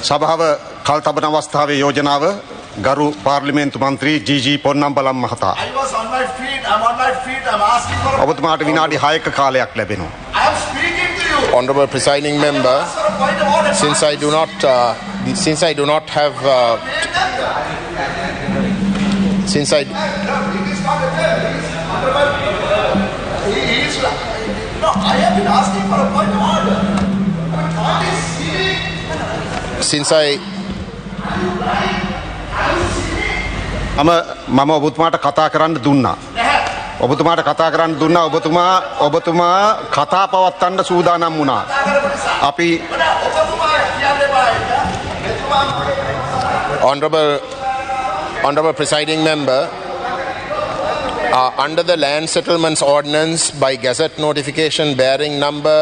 සභාව කල්තබන අවස්ථාවේ යෝජනාව ගරු පාර්ලිමේන්තු මන්ත්‍රී ජී පොන්නම්බලම් මහතා. I was on my feet. I'm on my feet. I'm asking for. ඔබතුමාට විනාඩි 6ක කාලයක් ලැබෙනවා. I am speaking to you. Honorable presiding member, Sir, point of order. since I do not have since I It is not a test. He is. No, I have been asking for a point of order. What is he? since I මම ඔබතුමාට කතා කරන්න දුන්නා. ඔබතුමාට කතා කරන්න දුන්නා. ඔබතුමා කතා පවත්වන්න සූදානම් වුණා. අපි Honorable presiding member, under the Land Settlements Ordinance by Gazette notification bearing number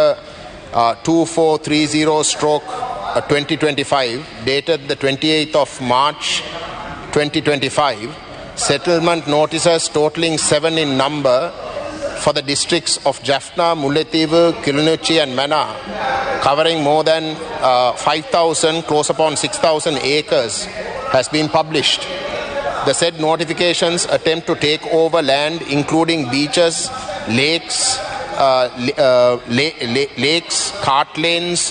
2430/2025 dated the 28th of March 2025, settlement notices totaling 7 in number for the districts of Jaffna, Mullaitivu, Kilinochchi and Mana, covering more than 5,000, close upon 6,000 acres, has been published. The said notifications attempt to take over land including beaches, lakes, cart lanes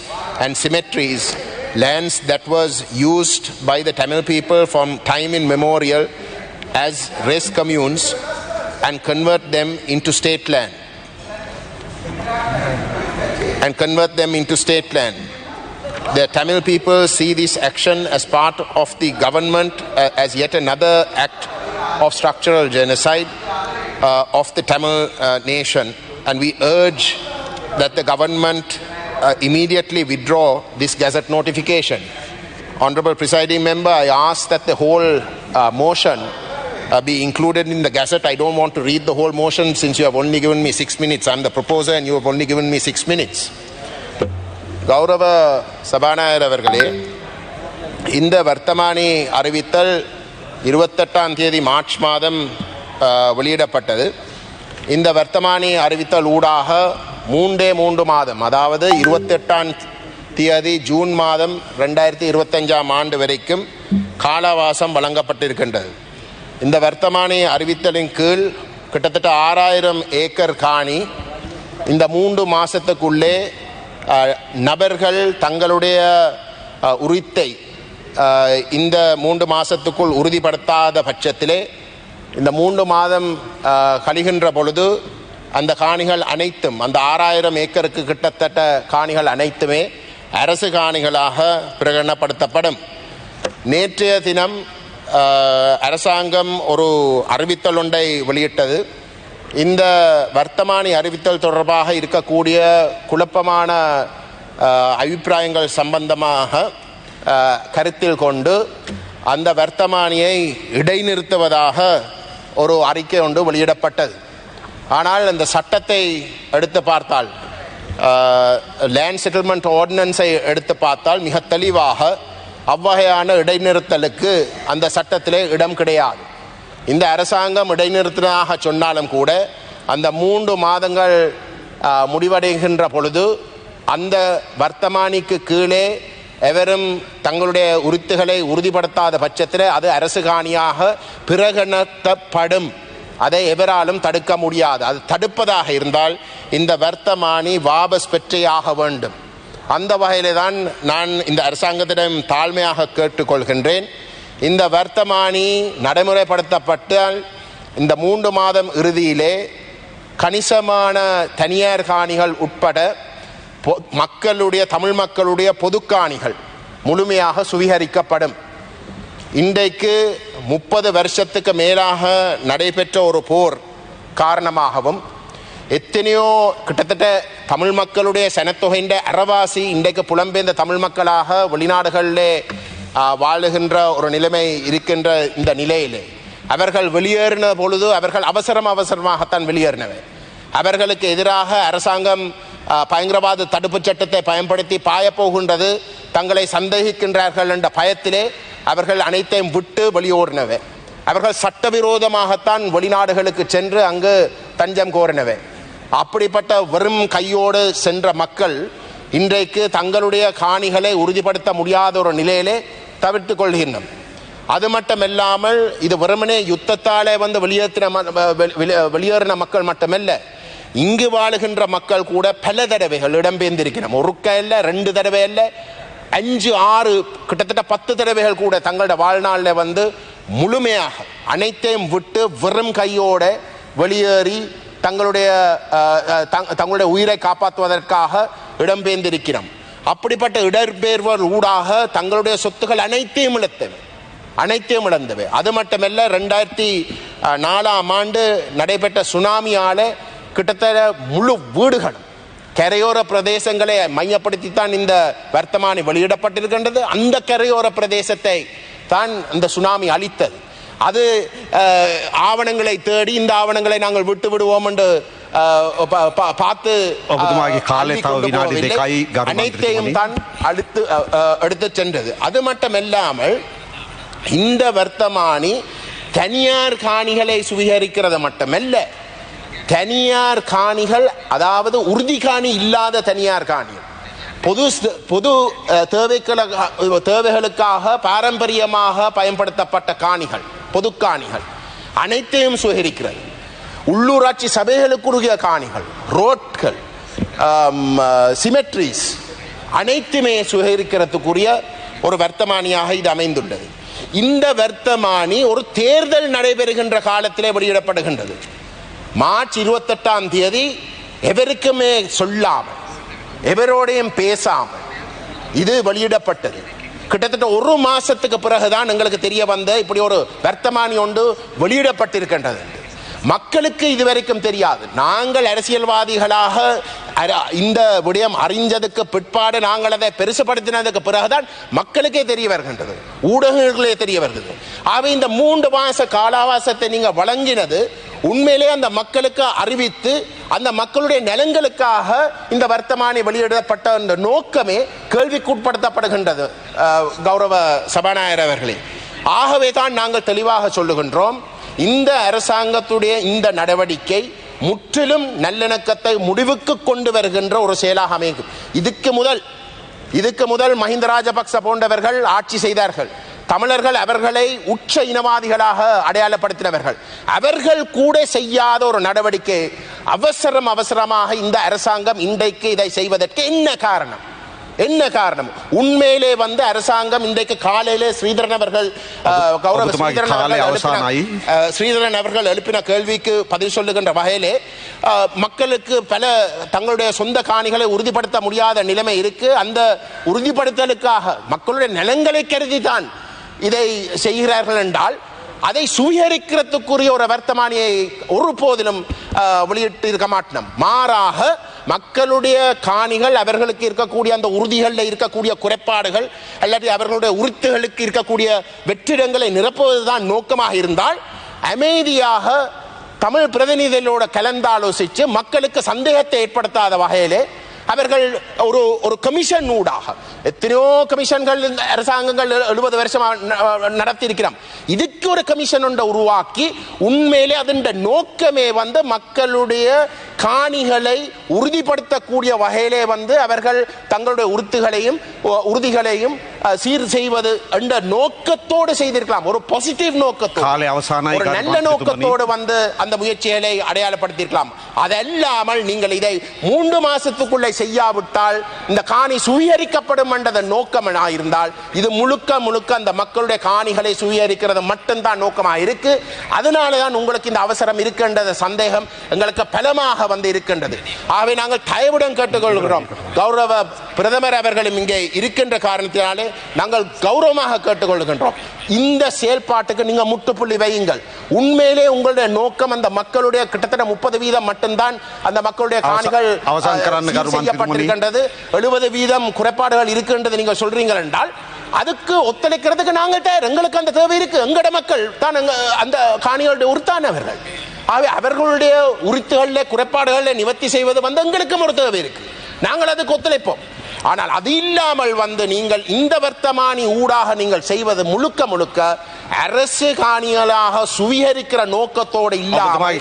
and cemeteries, lands that was used by the Tamil people from time immemorial as rest communes, and convert them into state land. The Tamil people see this action as part of the government as yet another act of structural genocide of the Tamil nation, and we urge that the government immediately withdraw this gazette notification. Honorable presiding member, I ask that the whole motion be included in the gazette. I don't want to read the whole motion since you have only given me 6 minutes. I'm the proposer and you have only given me 6 minutes. கௌரவ சபாநாயகர் அவர்களே, இந்த வர்த்தமானி அறிவித்தல் 28ஆம் தேதி March மாதம் வெளியிடப்பட்டது. இந்த வர்த்தமானி அறிவித்தல் ஊடாக 3 மாதம், அதாவது 28ஆம் தேதி ஜூன் மாதம் 2025ஆம் ஆண்டு வரைக்கும் காலவாசம் வழங்கப்பட்டிருக்கின்றது. இந்த வர்த்தமானி அறிவித்தலின் கீழ் கிட்டத்தட்ட 6000 ஏக்கர் காணி இந்த 3 மாதத்துக்குள்ளே நபர்கள் தங்களுடைய உரித்தை இந்த 3 மாதத்துக்குள் உறுதிப்படுத்தாத பட்சத்திலே இந்த 3 மாதம் கழிகின்ற பொழுது அந்த காணிகள் அனைத்தும், அந்த 6000 ஏக்கருக்கு கிட்டத்தட்ட காணிகள் அனைத்துமே அரசு காணிகளாக பிரகடனப்படுத்தப்படும். நேற்றைய தினம் அரசாங்கம் ஒரு அறிவித்தல் ஒன்றை வெளியிட்டது. இந்த வர்த்தமானி அறிவித்தல் தொடர்பாக இருக்கக்கூடிய குழப்பமான அபிப்பிராயங்கள் சம்பந்தமாக கருத்தில் கொண்டு அந்த வர்த்தமானியை இடைநிறுத்துவதாக ஒரு அறிக்கை ஒன்று வெளியிடப்பட்டது. ஆனால் அந்த சட்டத்தை எடுத்து பார்த்தால், லேண்ட் செட்டில்மெண்ட் ஆர்டினன்ஸை எடுத்து பார்த்தால் மிக தெளிவாக அவ்வகையான இடைநிறுத்தலுக்கு அந்த சட்டத்திலே இடம் கிடையாது. இந்த அரசாங்கம் இடைநிறுத்தினாக சொன்னாலும் கூட அந்த 3 மாதங்கள் முடிவடைகின்ற பொழுது அந்த வர்த்தமானிக்கு கீழே எவரும் தங்களுடைய உரித்துகளை உறுதிப்படுத்தாத பட்சத்தில் அது அரசு காணியாக பிரகடனப்படும். அதை எவராலும் தடுக்க முடியாது. அது தடுப்பதாக இருந்தால் இந்த வர்த்தமானி வாபஸ் பெற்றேயாக வேண்டும். அந்த வகையிலே தான் நான் இந்த அரசாங்கத்திடம் தாழ்மையாக கேட்டுக்கொள்கின்றேன். இந்த வர்த்தமானி நடைமுறைப்படுத்தப்பட்டால் இந்த 3 மாதம் இறுதியிலே கணிசமான தனியார் காணிகள் உட்பட தமிழ் மக்களுடைய பொதுக்காணிகள் முழுமையாக சுவீகரிக்கப்படும். இன்றைக்கு 30 வருஷத்துக்கு மேலாக நடைபெற்ற ஒரு போர் காரணமாகவும் எத்தனையோ கிட்டத்தட்ட தமிழ் மக்களுடைய சனத்தொகையின் அறவாசி இன்றைக்கு புலம்பெயர்ந்த தமிழ் மக்களாக வெளிநாடுகளிலே வாழுகின்ற ஒரு நிலைமை இருக்கின்ற இந்த நிலையிலே அவர்கள் வெளியேறின பொழுது அவர்கள் அவசரமாகத்தான் வெளியேறினவை. அவர்களுக்கு எதிராக அரசாங்கம் பயங்கரவாத தடுப்பு சட்டத்தை பயன்படுத்தி பாயப்போகின்றது, தங்களை சந்தேகிக்கின்றார்கள் என்ற பயத்திலே அவர்கள் அனைத்தையும் விட்டு வெளியோடினவை. அவர்கள் சட்டவிரோதமாகத்தான் வெளிநாடுகளுக்கு சென்று அங்கு தஞ்சம் கோரினவை. அப்படிப்பட்ட வெறும் கையோடு சென்ற மக்கள் இன்றைக்கு தங்களுடைய காணிகளை உறுதிப்படுத்த முடியாத ஒரு நிலையிலே தவிர்த்துக் கொள்கின்றனர். அது மட்டுமல்லாமல் இது வெறுமனே யுத்தத்தாலே வந்து வெளியேறின மக்கள் மட்டுமல்ல, இங்கு வாழுகின்ற மக்கள் கூட பல தடவைகள் இடம்பெயர்ந்திருக்கிறோம். ஒருக்க இல்லை, 2 தடவை இல்லை, 5, 6 கிட்டத்தட்ட 10 தடவைகள் கூட தங்களோட வாழ்நாளில் வந்து முழுமையாக அனைத்தையும் விட்டு வெறும் கையோட வெளியேறி தங்களுடைய உயிரை காப்பாற்றுவதற்காக இடம்பெயர்ந்திருக்கிறோம். அப்படிப்பட்ட இடம்பெயர்வர் ஊடாக தங்களுடைய சொத்துக்கள் அனைத்தையும் இழந்தவை. அது மட்டுமல்ல, 2004ஆம் ஆண்டு நடைபெற்ற சுனாமியால கிட்டத்தட்ட முழு வீடுகளும் கரையோர பிரதேசங்களை மையப்படுத்தித்தான் இந்த வர்த்தமானி வெளியிடப்பட்டிருக்கின்றது. அந்த கரையோர பிரதேசத்தை தான் இந்த சுனாமி அளித்தது. அது ஆவணங்களை தேடி இந்த ஆவணங்களை நாங்கள் விட்டு விடுவோம் என்று பார்த்து அனைத்தையும் தான் எடுத்து சென்றது. அது மட்டுமல்லாமல் இந்த வர்த்தமானி தனியார் காணிகளை சுவீகரிக்கிறது மட்டுமல்ல, தனியார் காணிகள், அதாவது உறுதி காணி இல்லாத தனியார் காணிகள், பொது தேவைகளுக்காக பாரம்பரியமாக பயன்படுத்தப்பட்ட காணிகள், பொது காணிகள் அனைத்தையும் சுவீகரிக்கிறது. உள்ளூராட்சி சபைகளுக்குரிய காணிகள், ரோட்கள், சிமெட்ரிஸ் அனைத்துமே சுவீகரிக்கிறதுக்குரிய ஒரு வர்த்தமானியாக இது அமைந்துள்ளது. இந்த வர்த்தமானி ஒரு தேர்தல் நடைபெறுகின்ற காலத்திலே வெளியிடப்படுகின்றது. மார்ச் 28ஆம் தேதி எவருக்குமே சொல்லாமல், எவரோடையும் பேசாமல் இது வெளியிடப்பட்டது. கிட்டத்தட்ட 1 மாசத்துக்கு பிறகுதான் எங்களுக்கு தெரிய வந்த இப்படி ஒரு வர்த்தமானி ஒன்று வெளியிடப்பட்டிருக்கின்றது. மக்களுக்கு இதுவரைக்கும் தெரியாது. நாங்கள் அரசியல்வாதிகளாக இந்த விடயம் அறிஞ்சதுக்கு பிற்பாடு நாங்கள் அதை பெருசுபடுத்தினதுக்கு பிறகுதான் மக்களுக்கே தெரிய வருகின்றது, ஊடகங்களே தெரிய வருகிறது. ஆகவே இந்த 3 மாச காலாவாசத்தை நீங்க வழங்கினது உண்மையிலே அந்த மக்களுக்கு அறிவித்து அந்த மக்களுடைய நலன்களுக்காக இந்த வர்த்தமானி வெளியிடப்பட்ட அந்த நோக்கமே கேள்விக்குட்படுத்தப்படுகின்றது கௌரவ சபாநாயகர் அவர்களே. ஆகவே தான் நாங்கள் தெளிவாக சொல்லுகின்றோம், இந்த அரசாங்கத்துடைய இந்த நடவடிக்கை முற்றிலும் நல்லிணக்கத்தை முடிவுக்கு கொண்டு வருகின்ற ஒரு செயலாக அமைக்கும். இதுக்கு முதல் மஹிந்த ராஜபக்ச போன்றவர்கள் ஆட்சி செய்தார்கள். தமிழர்கள் அவர்களை உச்ச இனவாதிகளாக அடையாளப்படுத்தினவர்கள். அவர்கள் கூட செய்யாத ஒரு நடவடிக்கை அவசரமாக இந்த அரசாங்கம் இன்றைக்கு இதை செய்வதற்கு என்ன காரணம்? உண்மையிலே வந்து அரசாங்கம் இன்றைக்கு காலையிலே ஸ்ரீதரன் அவர்கள் எழுப்பின கேள்விக்கு பதில் சொல்லுகின்ற வகையிலே மக்களுக்கு பல தங்களுடைய சொந்த காணிகளை உறுதிப்படுத்த முடியாத நிலைமை இருக்கு. அந்த உறுதிப்படுத்தலுக்காக மக்களுடைய நலன்களை கருதிதான் இதை செய்கிறார்கள் என்றால் அதை சுவீகரிக்கிறதுக்குரிய ஒரு வர்த்தமானியை ஒரு போதிலும் வெளியிட்டு இருக்க மாட்டோம். மாறாக மக்களுடைய காணிகள், அவர்களுக்கு இருக்கக்கூடிய அந்த உறுதிகளில் இருக்கக்கூடிய குறைபாடுகள் அல்லது அவர்களுடைய உறுத்துகளுக்கு இருக்கக்கூடிய வெற்றிடங்களை நிரப்புவதுதான் நோக்கமாக இருந்தால் அமைதியாக தமிழ் பிரதிநிதிகளோட கலந்தாலோசித்து மக்களுக்கு சந்தேகத்தை ஏற்படுத்தாத வகையிலே அவர்கள் ஒரு கமிஷன் ஊடாக, எத்தனையோ கமிஷன்கள் அரசாங்கங்கள் 70 வருஷம் நடத்தி இருக்கிறோம், இதுக்கு ஒரு கமிஷன் ஒன்றை உருவாக்கி உண்மையிலே அதன் நோக்கமே வந்து மக்களுடைய காணிகளை உறுதிப்படுத்தக்கூடிய வகையிலே வந்து அவர்கள் தங்களுடைய உறுதிகளையும் சீர் செய்வது என்ற நோக்கத்தோடு செய்திருக்கலாம். ஒரு பாசிட்டிவ் நோக்கத்தோடு, ஒரு நல்ல நோக்கத்தோடு வந்து அந்த முயற்சிகளை அடையாளப்படுத்தியிருக்கலாம். அதல்லாமல் நீங்கள் இதை 3 மாசத்துக்குள்ளே செய்யாவிட்டால் இந்த காணி சுவீகரிக்கப்படும் என்ற நோக்கம் இருந்தால் இது முழுக்க அந்த மக்களுடைய காணிகளை சுவீகரிக்கிறது மட்டும்தான் நோக்கமாக இருக்கு. அதனாலதான் உங்களுக்கு இந்த அவசரம் இருக்கின்ற சந்தேகம் எங்களுக்கு பலமாக வந்து இருக்கின்றது. ஆகவே நாங்கள் தயவுடன் கேட்டுக்கொள்கிறோம், கௌரவ பிரதமர் அவர்களும் இங்கே இருக்கின்ற காரணத்தினாலே நாங்கள் கௌரவமாக கேட்டுக்கொள்கின்றோம், இந்த செயல்பாட்டுக்கு நீங்க முட்டுப்புள்ளி வையுங்கள். உண்மையிலே உங்களுடைய நோக்கம் அந்த மக்களுடைய கிட்டத்தட்ட 30% மட்டும்தான் அந்த மக்களுடைய காணிகள் செய்யப்பட்டிருக்கின்றது, 70% குறைபாடுகள் இருக்கின்றது நீங்க சொல்றீங்க என்றால் அதுக்கு ஒத்துழைக்கிறதுக்கு நாங்கள் தயார். எங்களுக்கு அந்த தேவை இருக்கு. எங்கட மக்கள் தான் அந்த காணிகளுடைய உறுத்தானவர்கள். ஆகவே அவர்களுடைய உரித்துகளில் குறைபாடுகளை நிவர்த்தி செய்வது வந்து எங்களுக்கும் ஒரு தேவை இருக்கு. நாங்கள் அதுக்கு ஒத்துழைப்போம். ஆனால் அது இல்லாமல் நீங்கள் இந்த வர்த்தமானி ஊடாக நீங்கள் செய்வது முழுக்க முழுக்க அரசு காணிகளாக சுவீகரிக்கிற நோக்கத்தோடு இல்லாமல்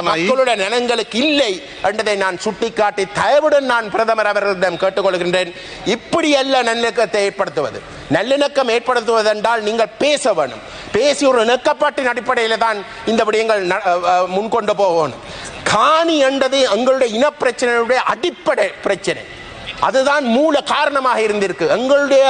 மக்களுடைய நலன்களுக்கு இல்லை என்றதை நான் சுட்டிக்காட்டி தயவுடன் நான் பிரதமர் அவர்களிடம் கேட்டுக்கொள்கின்றேன். இப்படி அல்ல நல்லிணக்கத்தை ஏற்படுத்துவது. நல்லிணக்கம் ஏற்படுத்துவது என்றால் நீங்கள் பேச வேண்டும். பேசி ஒரு இணக்கப்பாட்டின் அடிப்படையில் தான் இந்த விடயங்கள் முன்கொண்டு போகணும். காணி என்றது எங்களுடைய இனப்பிரச்சனையுடைய அடிப்படை பிரச்சனை. அதுதான் மூல காரணமாக இருந்திருக்கு. எங்களுடைய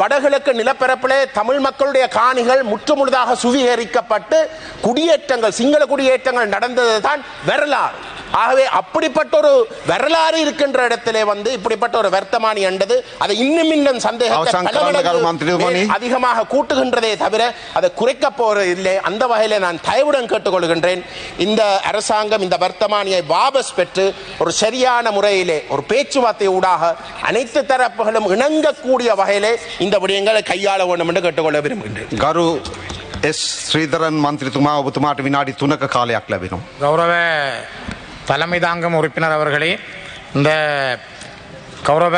வடகிழக்கு நிலப்பரப்பிலே தமிழ் மக்களுடைய காணிகள் முற்றுமுழுதாக சுவீகரிக்கப்பட்டு குடியேற்றங்கள், சிங்கள குடியேற்றங்கள் நடந்தது தான் வரலாறு. ஆகவே அப்படிப்பட்ட ஒரு வரலாறு இருக்கின்ற இடத்திலே இப்படிப்பட்ட ஒரு வர்த்தமானி என்றது அதை இன்னும் சந்தேகத்தை அதிகமாக கூட்டுகின்றதே தவிர அதை குறைக்க போறது இல்லை. அந்த வகையில நான் தயவுடன் கேட்டுக்கொள்கின்றேன், இந்த அரசாங்கம் இந்த வர்த்தமானியை வாபஸ் பெற்று ஒரு சரியான முறையிலே ஒரு பேச்சுவார்த்தை ஊடாக அனைத்து தரப்புகளும் இணங்கக்கூடிய வகையிலே இந்த விடயங்களை கையாள வேண்டும் என்று கேட்டுக்கொள்ள விரும்புகின்றேன். ගරු එස් ශ්‍රීධරන් මන්ත්‍රීතුමා ඔබතුමාට විනාඩි 3ක කාලයක් ලැබෙනවා. கௌரவ தலைமை தாங்கும் உறுப்பினர் அவர்களே, இந்த கௌரவ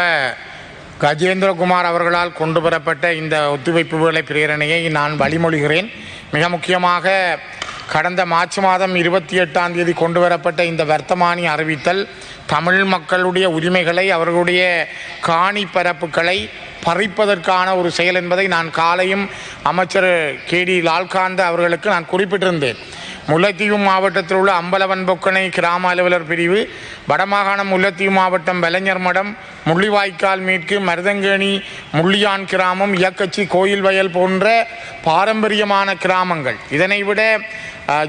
கஜேந்திரகுமார் அவர்களால் கொண்டு வரப்பட்ட இந்த ஒத்துழைப்பு வேலை பிரேரணையை நான் வழிமொழிகிறேன். மிக முக்கியமாக கடந்த மார்ச் மாதம் 28ஆம் தேதி கொண்டு வரப்பட்ட இந்த வர்த்தமானி அறிவித்தல் தமிழ் மக்களுடைய உரிமைகளை, அவர்களுடைய காணி பரப்புகளை பறிப்பதற்கான ஒரு செயல் என்பதை நான் காலையும் அமைச்சர் KD லால்காந்த அவர்களுக்கு நான் குறிப்பிட்டிருந்தேன். முல்லைத்தீவு மாவட்டத்தில் உள்ள அம்பலவன் பொக்கனை கிராம அலுவலர் பிரிவு, வடமாகாணம் முல்லைத்தீவு மாவட்டம் வெலைஞர் மடம், முள்ளிவாய்க்கால் மேற்கு, மருதங்கேணி, முள்ளியான் கிராமம், இயக்கச்சி, கோயில் வயல் போன்ற பாரம்பரியமான கிராமங்கள். இதனை விட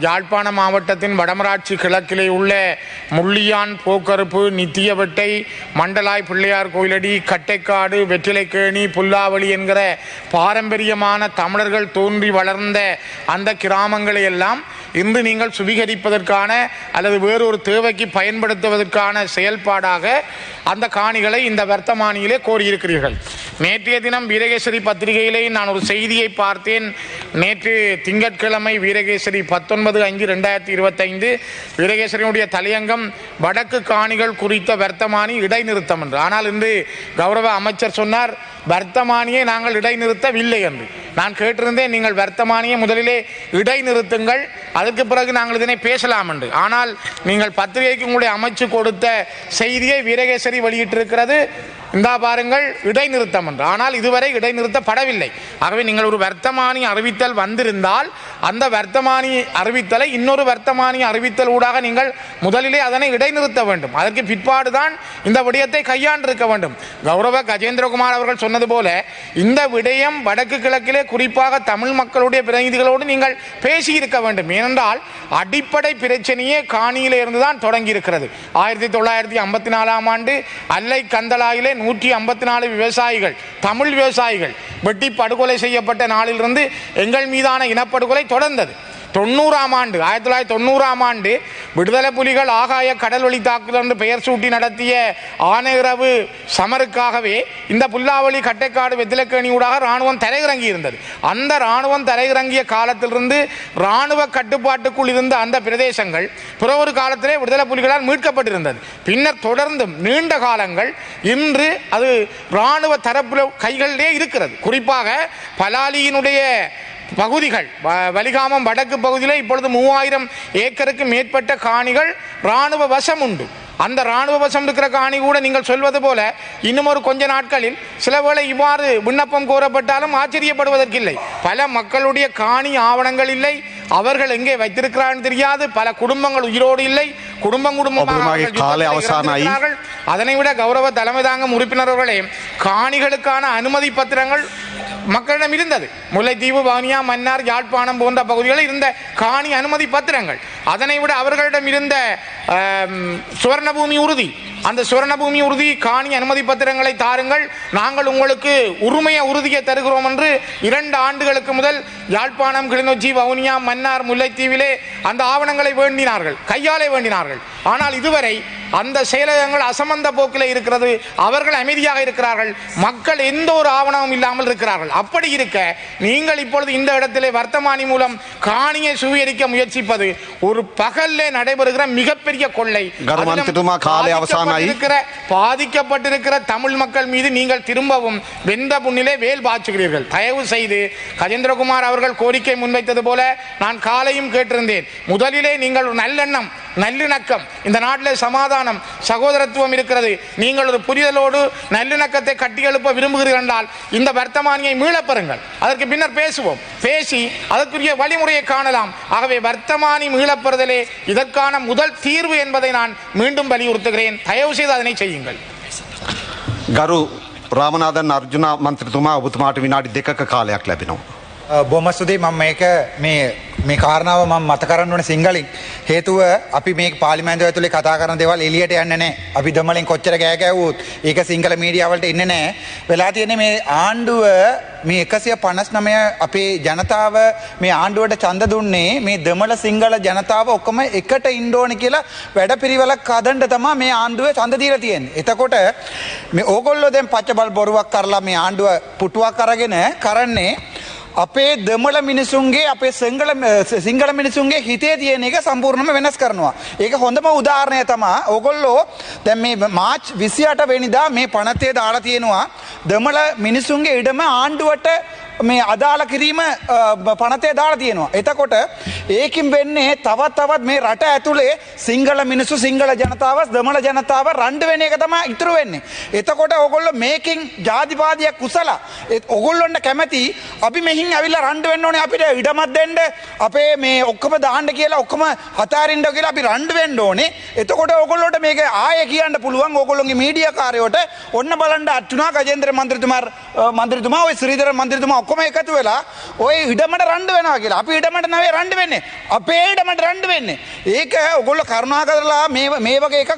யாழ்ப்பாண மாவட்டத்தின் வடமராட்சி கிழக்கிலே உள்ள முள்ளியான், போக்கறுப்பு, நித்தியவெட்டை, மண்டலாய் பிள்ளையார் கோயிலடி, கட்டைக்காடு, வெற்றிலைக்கேணி, புல்லாவளி என்கிற பாரம்பரியமான தமிழர்கள் தோன்றி வளர்ந்த அந்த கிராமங்களை எல்லாம் இன்று நீங்கள் சுவீகரிப்பதற்கான அல்லது வேறொரு தேவைக்கு பயன்படுத்துவதற்கான செயல்பாடாக அந்த காணிகளை இந்த வர்த்தமானியிலே கோரியிருக்கிறீர்கள். நேற்றைய தினம் வீரகேசரி பத்திரிகையிலே நான் ஒரு செய்தியை பார்த்தேன். நேற்று திங்கட்கிழமை வீரகேசரி 19/5/2025 வீரகேசரியுடைய தலையங்கம் வடக்கு காணிகள் குறித்த வர்த்தமானி இடைநிறுத்தம் என்று. ஆனால் இன்று கௌரவ அமைச்சர் சொன்னார் வர்த்தமானியை நாங்கள் இடைநிறுத்தவில்லை என்று. நான் கேட்டிருந்தேன், நீங்கள் வர்த்தமானியை முதலிலே இடைநிறுத்துங்கள், அதற்கு பிறகு நாங்கள் இதனை பேசலாம் என்று. ஆனால் நீங்கள் பத்திரிகைக்கு உங்களுடைய அமைச்சு கொடுத்த செய்தியை வீரகேசரி வெளியிட்டிருக்கிறது, இந்தா பாருங்கள் இடைநிறுத்தம் என்று. ஆனால் இதுவரை இடைநிறுத்தப்படவில்லை. ஆகவே நீங்கள் ஒரு வர்த்தமானி அறிவித்தல் வந்திருந்தால் அந்த வர்த்தமானி அறிவித்தலை இன்னொரு வர்த்தமானி அறிவித்தல் ஊடாக நீங்கள் முதலிலே அதனை இடைநிறுத்த வேண்டும். அதற்கு பிற்பாடுதான் இந்த விடயத்தை கையாண்டிருக்க வேண்டும். கௌரவ கஜேந்திரகுமார் அவர்கள் சொன்னது போல இந்த விடயம் வடக்கு கிழக்கிலே குறிப்பாக தமிழ் மக்களுடைய பிரதிநிதிகளோடு நீங்கள் பேசியிருக்க வேண்டும். ஏனென்றால் அடிப்படை பிரச்சனையே காணியிலே இருந்துதான் தொடங்கி இருக்கிறது. 1954ஆம் ஆண்டு அல்லை கந்தளாயிலே 154 விவசாயிகள், தமிழ் விவசாயிகள் வெட்டி படுகொலை செய்யப்பட்ட நாளிலிருந்து எங்கள் மீதான இனப்படுகொலை தொடர்ந்தது. 1990ஆம் ஆண்டு விடுதலை புலிகள் ஆகாய கடல் வழி தாக்குதல் என்று பெயர் சூட்டி நடத்திய ஆனையிரவு சமருக்காகவே இந்த புல்லாவளி, கட்டைக்காடு, வெத்திலக்கேணி ஊடாக இராணுவம் தரையிறங்கி இருந்தது. அந்த இராணுவம் தரையிறங்கிய காலத்திலிருந்து இராணுவ கட்டுப்பாட்டுக்குள் இருந்த அந்த பிரதேசங்கள் பிறகு காலத்திலே விடுதலை புலிகளால் மீட்கப்பட்டிருந்தது. பின்னர் தொடர்ந்தும் நீண்ட காலங்கள் இன்று அது இராணுவ தரப்பு கைகளிலே இருக்கிறது. குறிப்பாக பலாலியினுடைய பகுதிகள், வலிகாமம் வடக்கு பகுதியில் இப்பொழுது 3000 ஏக்கருக்கு மேற்பட்ட காணிகள் இராணுவ வசம் உண்டு. அந்த இராணுவ வசம் இருக்கிற காணி கூட நீங்கள் சொல்வது போல இன்னும் ஒரு கொஞ்ச நாட்களில் சில வேளை இவ்வாறு விண்ணப்பம் கோரப்பட்டாலும் ஆச்சரியப்படுவதற்கில்லை. பல மக்களுடைய காணி ஆவணங்கள் இல்லை, அவர்கள் எங்கே வைத்திருக்கிறார்கள் தெரியாது, பல குடும்பங்கள் உயிரோடு இல்லை, குடும்பமாக. அதனை விட கௌரவ தலைமை தாங்கும் உறுப்பினர்களே, காணிகளுக்கான அனுமதி பத்திரங்கள் மக்களிடம் இருந்தது. முல்லைத்தீவு, வவுனியா, மன்னார், யாழ்ப்பாணம் போன்ற பகுதிகளில் இருந்த காணி அனுமதி பத்திரங்கள். அதனை விட அவர்களிடம் இருந்த சுவர்ணபூமி உறுதி, அந்த சுவர்ணபூமி உறுதி, காணி அனுமதி பத்திரங்களை தாருங்கள், நாங்கள் உங்களுக்கு உரிமைய உறுதியை தருகிறோம் என்று 2 ஆண்டுகளுக்கு முதல் யாழ்ப்பாணம், கிளிநொச்சி, வவுனியா, மன்னார், முல்லைத்தீவிலே அந்த ஆவணங்களை வேண்டினார்கள், கையாலே வேண்டினார்கள். ஆனால் இதுவரை அந்த செயலகங்கள் அசமந்த போக்கில் இருக்கிறது. அவர்கள் அமைதியாக இருக்கிறார்கள். மக்கள் எந்த ஒரு ஆவணமும் இல்லாமல் இருக்கிறார்கள். அப்படி இருக்க நீங்கள் இப்பொழுது இந்த இடத்திலே வர்த்தமானி மூலம் காணியை சுவீகரிக்க முயற்சிப்பது ஒரு பகல்லே நடைபெறுகிற மிகப்பெரிய கொள்ளை. பாதிக்கப்பட்டிருக்கிற தமிழ் மக்கள் மீது நீங்கள் திரும்பவும் வெந்த புண்ணிலே வேல் பாய்ச்சுகிறீர்கள். தயவு செய்து கஜேந்திரகுமார் அவர்கள் கோரிக்கை முன்வைத்தது போல நான் காலையும் கேட்டிருந்தேன். முதலிலே நீங்கள் நல்லெண்ணம், நல்லிணக்கம், இந்த நாட்டில் சமாதானம், சகோதரத்துவம் இருக்கிறது. நீங்கள் ஒரு புரிதலோடு நல்லிணக்கத்தை கட்டியெழுப்ப விரும்புகிறீர்கள் என்றால் இந்த வர்த்தமானியை மீளப் பெறுங்கள். அதற்கு பின்னர் பேசுவோம். பேசி அதற்குரிய வழிமுறையை காணலாம். ஆகவே வர்த்தமானி மீளப்பெறுதலே இதற்கான முதல் தீர்வு என்பதை நான் மீண்டும் வலியுறுத்துகிறேன். தயவு செய்து அதனை செய்யுங்கள். ගරු රාමනාදන් අර්ජුන මන්ත්‍රතුමා ඔබතුමාට විනාඩි 2ක කාලයක් ලැබෙනවා. බොහොම ස්තුතියි. මම මේ කාරණාව මම මත කරන්න ඕනේ සිංහලෙන්. හේතුව අපි මේ පාර්ලිමේන්තුව ඇතුලේ කතා කරන දේවල් එළියට යන්නේ නැහැ. අපි දෙමළෙන් කොච්චර ගෑ ගැව්වොත් ඒක සිංහල මීඩියා වලට එන්නේ නැහැ. වෙලා තියෙන්නේ මේ ආණ්ඩුව මේ 159 අපේ ජනතාව මේ ආණ්ඩුවට ඡන්ද දුන්නේ මේ දෙමළ සිංහල ජනතාව ඔක්කොම එකට ඉන්න ඕනේ කියලා වැඩපිළිවෙලක් හදන්න තමයි මේ ආණ්ඩුවේ ඡන්ද දීලා තියෙන්නේ. එතකොට මේ ඕගොල්ලෝ දැන් පච්චබල් බොරුවක් කරලා මේ ආණ්ඩුව පුටුවක් අරගෙන කරන්නේ අපේ දෙමළ මිනිසුන්ගේ අපේ සිංහල මිනිසුන්ගේ හිතේ තියෙන එක සම්පූර්ණයෙන්ම වෙනස් කරනවා. ඒක හොඳම උදාහරණය තමයි ඕගොල්ලෝ දැන් මේ මාර්ච් 28 වෙනිදා මේ පනතේ දාලා තියෙනවා දෙමළ මිනිසුන්ගේ ඉඩම ආණ්ඩුවට මේ අදාළ කිරීම පනතේ දාලා තියෙනවා. එතකොට ඒකින් වෙන්නේ තවත් මේ රට ඇතුලේ සිංහල මිනිස්සු, සිංහල ජනතාව, දෙමළ ජනතාව රණ්ඩු වෙන එක තමයි ඉතුරු වෙන්නේ. එතකොට ඕගොල්ලෝ මේකෙන් ජාතිවාදියක් කුසලා ඕගොල්ලොන්ට කැමති අපි මෙහින් ඇවිල්ලා රණ්ඩු වෙන්න ඕනේ, අපිට ඉඩමක් දෙන්න, අපේ මේ ඔක්කොම දාන්න කියලා ඔක්කොම අතාරින්න කියලා අපි රණ්ඩු වෙන්න ඕනේ. එතකොට ඕගොල්ලෝට මේක ආයෙ කියන්න පුළුවන් ඕගොල්ලෝගේ මීඩියා කාර්යයට ඔන්න බලන්න අර්ජුනා ගජේන්ද්‍ර මන්ත්‍රීතුමා ඔය ශ්‍රීධර මන්ත්‍රීතුමා ඔක්කොම එකතු වෙලා ඔය ඉඩමට රණ්ඩු වෙනවා කියලා. අපි ඉඩමට නෙවෙයි රණ්ඩු වෙන්නේ. අපේ ඉඩමට රණ්ඩු වෙන්නේ. ඒක ඔයගොල්ලෝ කරුණා කරලා මේ වගේ එකක්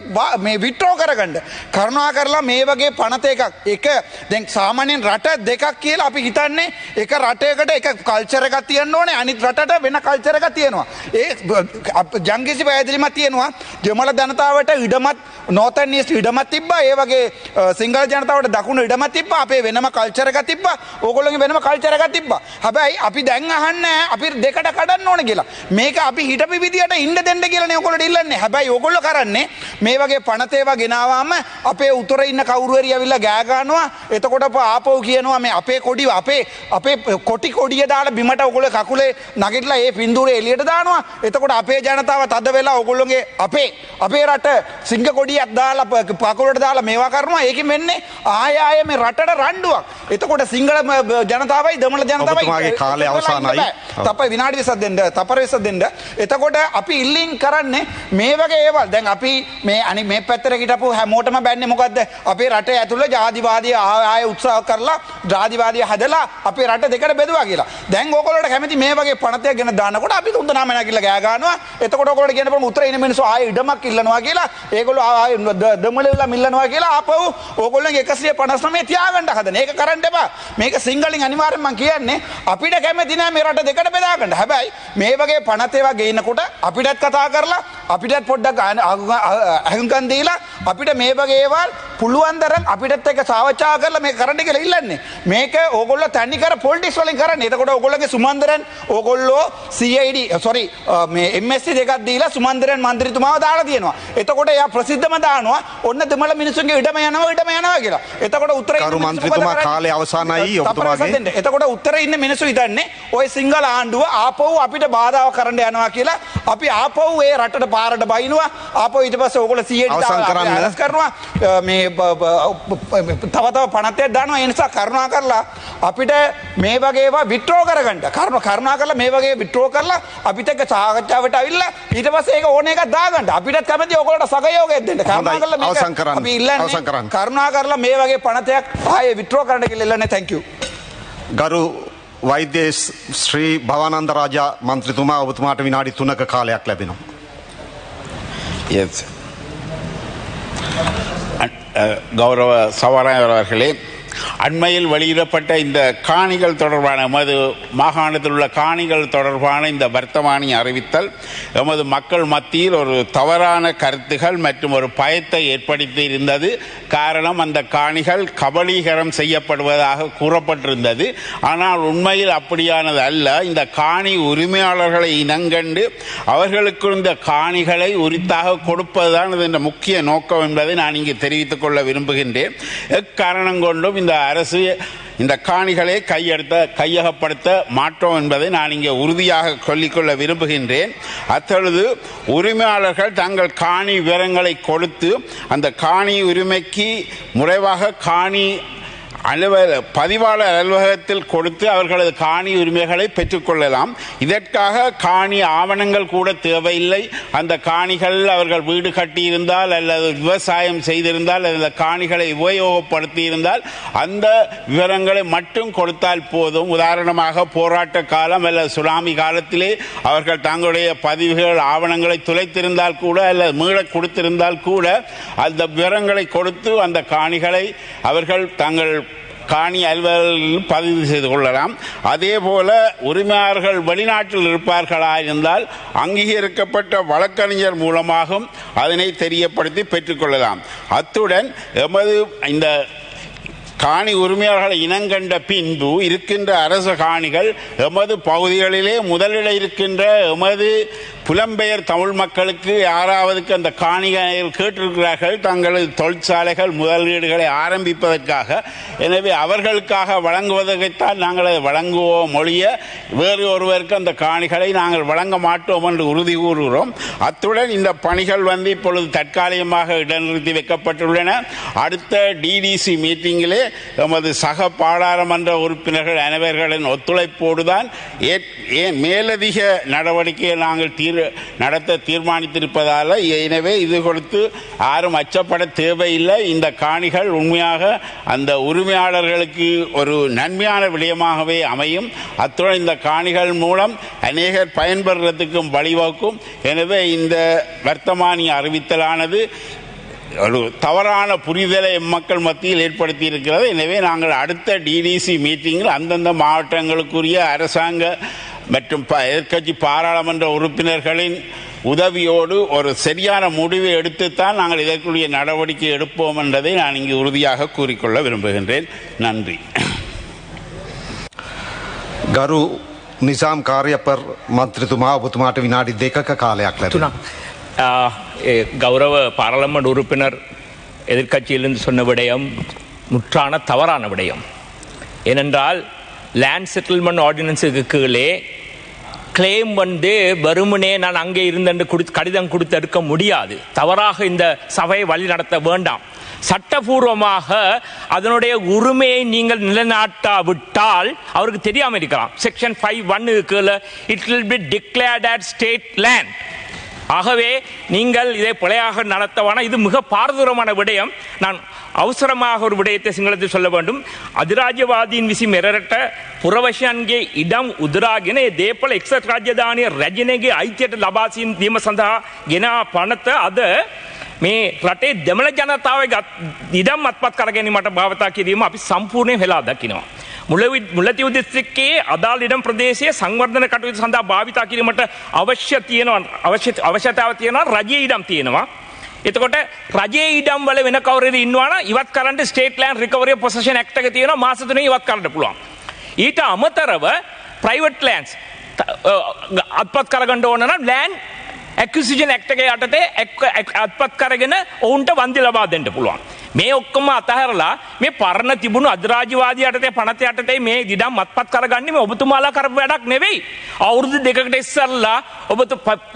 මේ විත්‍රෝ කරගන්න. කරුණා කරලා මේ වගේ පනත එකක් දැන් සාමාන්‍යයෙන් රට දෙකක් කියලා අපි හිතන්නේ එක රටයකට එක කල්චර් එකක් තියෙන්න ඕනේ, අනිත් රටට වෙන කල්චර් එකක් තියෙනවා. ඒ ජංගිසි පැහැදිලිමත් තියෙනවා. දෙමළ ජනතාවට ඉඩමත් නෝතන් ඊස්ට් ඉඩමත් තිබ්බා. ඒ වගේ සිංහල ජනතාවට දකුණු ඉඩමත් තිබ්බා. අපේ වෙනම කල්චර් එකක් තිබ්බා. ඕගොල්ලෝගේ වෙනම කල්චර් එකක් තිබ්බා. හැබැයි අපි දැන් අහන්නේ අපි දෙකට කඩන්න ඕන කියලා. මේක අපි හිටපු විදියට ඉන්න දෙන්න කියලා නේ ඕගොල්ලෝ ඉල්ලන්නේ. හැබැයි ඕගොල්ලෝ කරන්නේ මේ වගේ පනත ඒවා ගෙනාවාම අපේ උතුරේ ඉන්න කවුරු හරි ඇවිල්ලා ගෑ ගන්නවා. එතකොට ආපහු කියනවා මේ අපේ කොඩි අපේ කොටි කොඩිය දාලා බිමට ඕගොල්ලෝ කකුලේ නගිටලා ඒ පින්දූරේ එළියට දානවා. එතකොට අපේ ජනතාව තද වෙලා ඕගොල්ලෝගේ අපේ රට සිංහ කොඩියක් දාලා පකුලට දාලා මේවා කරනවා. ඒකෙන් වෙන්නේ ආය මේ රටට රණ්ඩුවක්. එතකොට සිංහල ජනතාවයි දෙමළ ජනතාවයි කාලය අවසానයි. තපයි විනාඩි 20ක් දෙන්න, තපර 20ක් දෙන්න. එතකොට අපි ඉල්ලින් කරන්නේ මේ වගේ ඒවල්. දැන් අපි මේ පැත්තට හිටපු හැමෝටම බැන්නේ මොකද්ද? අපේ රටේ ඇතුළේ ජාතිවාදී ආය උත්සාහ කරලා ජාතිවාදී හදලා අපේ රට දෙකට බෙදුවා කියලා. දැන් ඕගොල්ලෝට කැමති මේ වගේ පනතයක් ගැන දානකොට අපි තුන් දෙනාම නැගිටලා ගෑ ගන්නවා. එතකොට ඕගොල්ලෝට කියන බම උත්තර ඉන්න මිනිස්සු ආයෙ ඉඩමක් ඉල්ලනවා කියලා. ඒගොල්ලෝ ආයෙ දෙමළෙවිලා මිල්ලනවා කියලා ආපහු ඕගොල්ලෝගේ 159 තියාගන්න හදන. ඒක කරන්න එපා. මේක සිංහලෙන් අනිවාර්යෙන් මම කියන්නේ අපිට කැමති නෑ මේ රට දෙකට බෙදා ගන්න. හැබැයි මේ වගේ පනත ඒවා ගේනකොට අපිටත් කතා කරලා අපිටත් පොඩ්ඩක් අහුම්කම් දීලා අපිට මේ වගේ ඒවල් පුළුවන් තරම් අපිටත් එක්ක සාකච්ඡා කරලා මේක කරන්න කියලා ඉල්ලන්නේ. මේක ඕගොල්ලෝ තනි කර පොලිටික්ස් වලින් කරන්නේ. එතකොට ඕගොල්ලෝගේ සුමන්දරන් ඕගොල්ලෝ මේ MSC දෙකක් දීලා සුමන්දරන් මන්ත්‍රීතුමාව දාලා තියෙනවා. එතකොට එයා ප්‍රසිද්ධම දානවා ඔන්න දෙමළ මිනිස්සුන්ගේ ඉඩම යනවා කියලා. එතකොට උත්තරේ කරු මන්ත්‍රීතුමා කාලේ අවසానයි ඔබතුමාගේ. එතකොට උත්තරේ ඉන්න මිනිස්සු හිතන්නේ ඔය සිංහල ආණ්ඩුව ආපහු අපිට බාධාව කරන්න යනවා කියලා. අපි ආපහු ඒ රටට පාරට බයිනවා. ආපහු ඊට පස්සේ ඕගොල්ලෝ 100ට කරනවා. මේ තව පනතයක් දානවා. ඒ නිසා කරුණා කරලා අපිට මේ වගේ ඒවා විත්‍රෝ කරගන්න. කරුණා කරලා මේ වගේ විත්‍රෝ කරලා අපිට එක්ක සාකච්ඡාවට අවිල්ලා ඊට පස්සේ ඒක ඕන එකක් දාගන්න. අපිටත් කැමති ඕගොල්ලෝට සහයෝගයක් දෙන්න. කරුණා කරලා මේක අපි ඉල්ලන්නේ. කරුණා කරලා මේ වගේ පනතයක් ආයේ විත්‍රෝ කරන්න කියලා ඉල්ලන්නේ. thank you. ගරු වෛද්‍ය ශ්‍රී භවානන්ද රාජා මන්ත්‍රීතුමා ඔබතුමාට විනාඩි 3ක කාලයක් ලැබෙනවා. Yes. கௌரவ சவாராயர் அவர்களே, அண்மையில் வெளியிடப்பட்ட இந்த காணிகள் தொடர்பான எமது மாகாணத்தில் உள்ள காணிகள் தொடர்பான இந்த வர்த்தமானி அறிவித்தல் எமது மக்கள் மத்தியில் ஒரு தவறான கருத்துகள் மற்றும் ஒரு பயத்தை ஏற்படுத்தி இருந்தது. காரணம், அந்த காணிகள் கபலீகரம் செய்யப்படுவதாக கூறப்பட்டிருந்தது. ஆனால் உண்மையில் அப்படியானது அல்ல. இந்த காணி உரிமையாளர்களை இனங்கண்டு அவர்களுக்கு இந்த காணிகளை உரித்தாக கொடுப்பதுதான் இதன் முக்கிய நோக்கம் என்பதை நான் இங்கு தெரிவித்துக் கொள்ள விரும்புகின்றேன். எக்காரணம் கொண்டும் இந்த அரசு இந்த காணிகளை கையகப்படுத்த மாட்டோம் என்பதை நான் இங்கே உறுதியாக சொல்லிக்கொள்ள விரும்புகின்றேன். அத்தொழுது உரிமையாளர்கள் தங்கள் காணி விவரங்களை கொடுத்து அந்த காணி உரிமைக்கு முறைவாக காணி பதிவாளர் அலுவலகத்தில் கொடுத்து அவர்களது காணி உரிமைகளை பெற்றுக்கொள்ளலாம். இதற்காக காணி ஆவணங்கள் கூட தேவையில்லை. அந்த காணிகள் அவர்கள் வீடு கட்டியிருந்தால் அல்லது விவசாயம் செய்திருந்தால் அந்த காணிகளை உபயோகப்படுத்தி இருந்தால் அந்த விவரங்களை மட்டும் கொடுத்தால் போதும். உதாரணமாக போராட்ட காலம் அல்லது சுனாமி காலத்திலே அவர்கள் தங்களுடைய பதிவுகள் ஆவணங்களை துளைத்திருந்தால் கூட அல்லது மீள கொடுத்திருந்தால் கூட அந்த விவரங்களை கொடுத்து அந்த காணிகளை அவர்கள் தங்கள் காணி அலுவலர்களில் பதிவு செய்து கொள்ளலாம். அதே போல உரிமையாளர்கள் வெளிநாட்டில் இருப்பார்களா இருந்தால் அங்கீகரிக்கப்பட்ட வழக்கறிஞர் மூலமாகவும் அதனை தெரியப்படுத்தி பெற்றுக்கொள்ளலாம். அத்துடன் எமது இந்த காணி உரிமையாளர்களை இனங்கண்ட பின்பு இருக்கின்ற அரச காணிகள் எமது பகுதிகளிலே முதலிட இருக்கின்ற எமது புலம்பெயர் தமிழ் மக்களுக்கு யாராவதுக்கு அந்த காணிகள் கேட்டிருக்கிறார்கள் தங்களது தொழிற்சாலைகள் முதலீடுகளை ஆரம்பிப்பதற்காக. எனவே அவர்களுக்காக வழங்குவதற்குத்தான் நாங்கள் அதை வழங்குவோம் மொழிய வேறு ஒருவருக்கு அந்த காணிகளை நாங்கள் வழங்க மாட்டோம் என்று உறுதி கூறுகிறோம். அத்துடன் இந்த பணிகள் இப்பொழுது தற்காலிகமாக இடைநிறுத்தி வைக்கப்பட்டுள்ளன. அடுத்த டிடிசி மீட்டிங்கிலே எமது சக பாராளுமன்ற உறுப்பினர்கள் அனைவர்களின் ஒத்துழைப்போடுதான் மேலதிக நடவடிக்கையை நாங்கள் நடத்த தீர்மானித்திருப்பதால் எனவே இது கொடுத்து யாரும் அச்சப்பட தேவையில்லை. இந்த காணிகள் உண்மையாக அந்த உரிமையாளர்களுக்கு ஒரு நன்மையான விடயமாகவே அமையும். அத்துடன் இந்த காணிகள் மூலம் அநேகர் பயன்பெறுவதற்கும் வழிவகுக்கும். எனவே இந்த வர்த்தமானி அறிவித்தலானது ஒரு தவறான புரிதலை மக்கள் மத்தியில் ஏற்படுத்தி இருக்கிறது. எனவே நாங்கள் அடுத்த டிடிசி மீட்டிங்கில் அந்தந்த மாவட்டங்களுக்குரிய அரசாங்க மற்றும் எதிர்க்கட்சி பாராளுமன்ற உறுப்பினர்களின் உதவியோடு ஒரு சரியான முடிவை எடுத்துத்தான் நாங்கள் இதற்குரிய நடவடிக்கை எடுப்போம் என்பதை நான் இங்கு உறுதியாக கூறிக்கொள்ள விரும்புகின்றேன். நன்றி. ගරු නිසාම් කාර්යපර් මන්ත්‍රතුමා ඔබතුමාට විනාඩි 2ක කාලයක් ලැබුණා. கௌரவ பாராளுமன்ற உறுப்பினர் எதிர்க்கட்சியிலிருந்து சொன்ன விடயம் முற்றான தவறான விடயம். ஏனென்றால் லேண்ட் செட்டில்மெண்ட் ஆர்டினன்ஸுக்கு கீழே கிளைம் வெறுமனே நான் அங்கே இருந்து கடிதம் கொடுத்து எடுக்க முடியாது. தவறாக இந்த சபையை வழி நடத்த வேண்டாம். சட்டபூர்வமாக அதனுடைய உரிமையை நீங்கள் நிலைநாட்டாவிட்டால் அவருக்கு தெரியாமல் இருக்கலாம். செக்ஷன் 5(1) கீழே it will be declared as state land. ஆகவே நீங்கள் இதை பிழையாக நடத்தவான இது மிக பாரதூரமான விடயம். நான் அவசரமாக ஒரு விடயத்தை சிங்களத்தில் சொல்ல வேண்டும். அதிராஜ்யவாதීන් විසින් මෙරට පුරවැසියන්ගේ ඉඩම් උදුරාගෙන දේපල එක්සත් රාජධානිය රැජිනගේ අයිතියට ලබා දීම සඳහා ගෙන පනත අද මේ රටේ දෙමළ ජනතාවගේ ඉඩම් අත්පත් කර ගැනීමට භාවිතා කිරීම අපි සම්පූර්ණයෙන් වෙලා දකිනවා. මුලතිව් දිස්ත්‍රික්කයේ අදාළ ඉඩම් ප්‍රදේශයේ සංවර්ධන කටයුතු සඳහා භාවිතා කිරීමට අවශ්‍යතාව තියෙනවා. රජයේ ඉඩම් තියෙනවා. එතකොට රජයේ ඉඩම් වල වෙන කවුරුද ඉන්නවනම් ඉවත් කරන්න ස්ටේට් ලෑන්ඩ් රිකවරි පොසෙෂන් ඇක්ට් එක තියෙනවා. මාස 3 ඉවත් කරන්න පුළුවන්. ඊට අමතරව ප්‍රයිවට් ලෑන්ඩ්ස් අත්පත් කරගන්න ඕන නම් ලෑන්ඩ් ඇක්විසිෂන් ඇක්ට් එක යටතේ අත්පත් කරගෙන ඔවුන්ට වන්දි ලබා දෙන්න පුළුවන්. මේ ඔක්කොම අතහැරලා මේ පරණ තිබුණු අධිරාජ්‍යවාදී යටතේ පනත යටතේ මේ ඉඩම් අත්පත් කරගන්නේ මේ ඔබතුමාලා කරපු වැඩක් නෙවෙයි. අවුරුදු 2කට ඉස්සෙල්ලා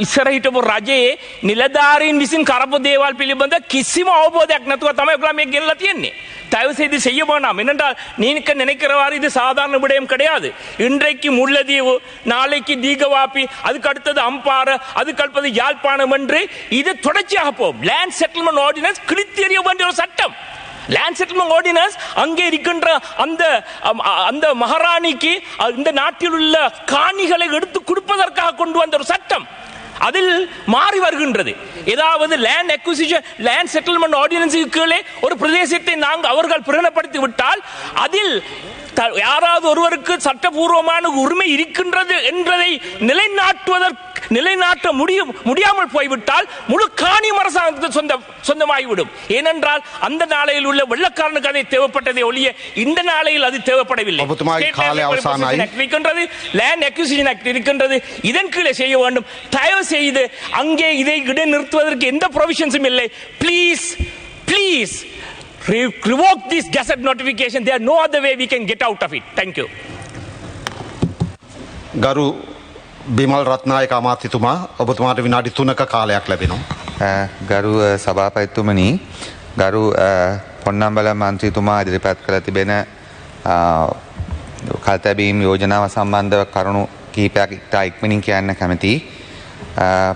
ඉස්සර හිටපු රජයේ නිලධාරීන් විසින් කරපු දේවල් පිළිබඳ කිසිම අවබෝධයක් නැතුව තමයි ඔයගොල්ලෝ මේ ගෙනලා තියන්නේ. தயவு செய்து செய்ய வேண்டாம். என்னென்றால் நீங்க நினைக்கிறவாறு இது சாதாரண விடயம் கிடையாது. இன்றைக்கு முல்லைத்தீவு, நாளைக்கு தீகவாப்பி, அதுக்கு அடுத்தது அம்பாறை, அதுக்கு அடுத்தது யாழ்ப்பாணம் என்று இது தொடர்ச்சியாக போகும். லேண்ட் செட்டில்மெண்ட் ஆர்டினன்ஸ் கிழித்தெறிய வேண்டிய ஒரு சட்டம். லேண்ட் செட்டில்மெண்ட் ஆர்டினன்ஸ் அங்கே இருக்கின்ற அந்த மகாராணிக்கு இந்த நாட்டில் உள்ள காணிகளை எடுத்து கொடுப்பதற்காக கொண்டு வந்த ஒரு சட்டம். அதில் மாறி வருகின்றது. ஏதாவது லேண்ட் அக்விசிஷன் லேண்ட் செட்டில்மெண்ட் ஆர்டினன்ஸுக்கு கீழே ஒரு பிரதேசத்தை விஷயத்தை அவர்கள் பிரகடனப்படுத்தி விட்டால் அதில் யாராவது ஒருவருக்கு சட்டபூர்வமான உரிமை இருக்கின்றது என்பதை நிலைநாட்ட முடியாமல் போய்விட்டால் முழு காணியும் அரசாங்கத்துக்கு சொந்தமாகிவிடும். ஏனென்றால் அந்த நாளையில் உள்ள வெள்ளக்காரனுக்கு அதை தேவைப்பட்டதை ஒழிய இந்த நாளையில் அது தேவைப்படவில்லை. லேண்ட் அக்விசிஷன் ஆக்ட் இருக்கின்றது, இதன் கீழே செய்ய வேண்டும். தயவு செய்து அங்கே இதை இடைநிறுத்துவதற்கு எந்த ப்ரொவிஷன்ஸும் இல்லை. Please revoke this gazette notification. There are no other way we can get out of it. Thank you. ගරු බිමල් රත්නායක අමාත්‍යතුමා ඔබතුමාට විනාඩි 3ක කාලයක් ලැබෙනවා. ගරු සභාපතිතුමනි, ගරු පොන්නම්බල මන්ත්‍රීතුමා ඉදිරිපත් කළ තිබෙන කල්තැබීම් යෝජනාව සම්බන්ධව කරුණු කිහිපයක් ඉතා ඉක්මනින් කියන්න කැමතියි.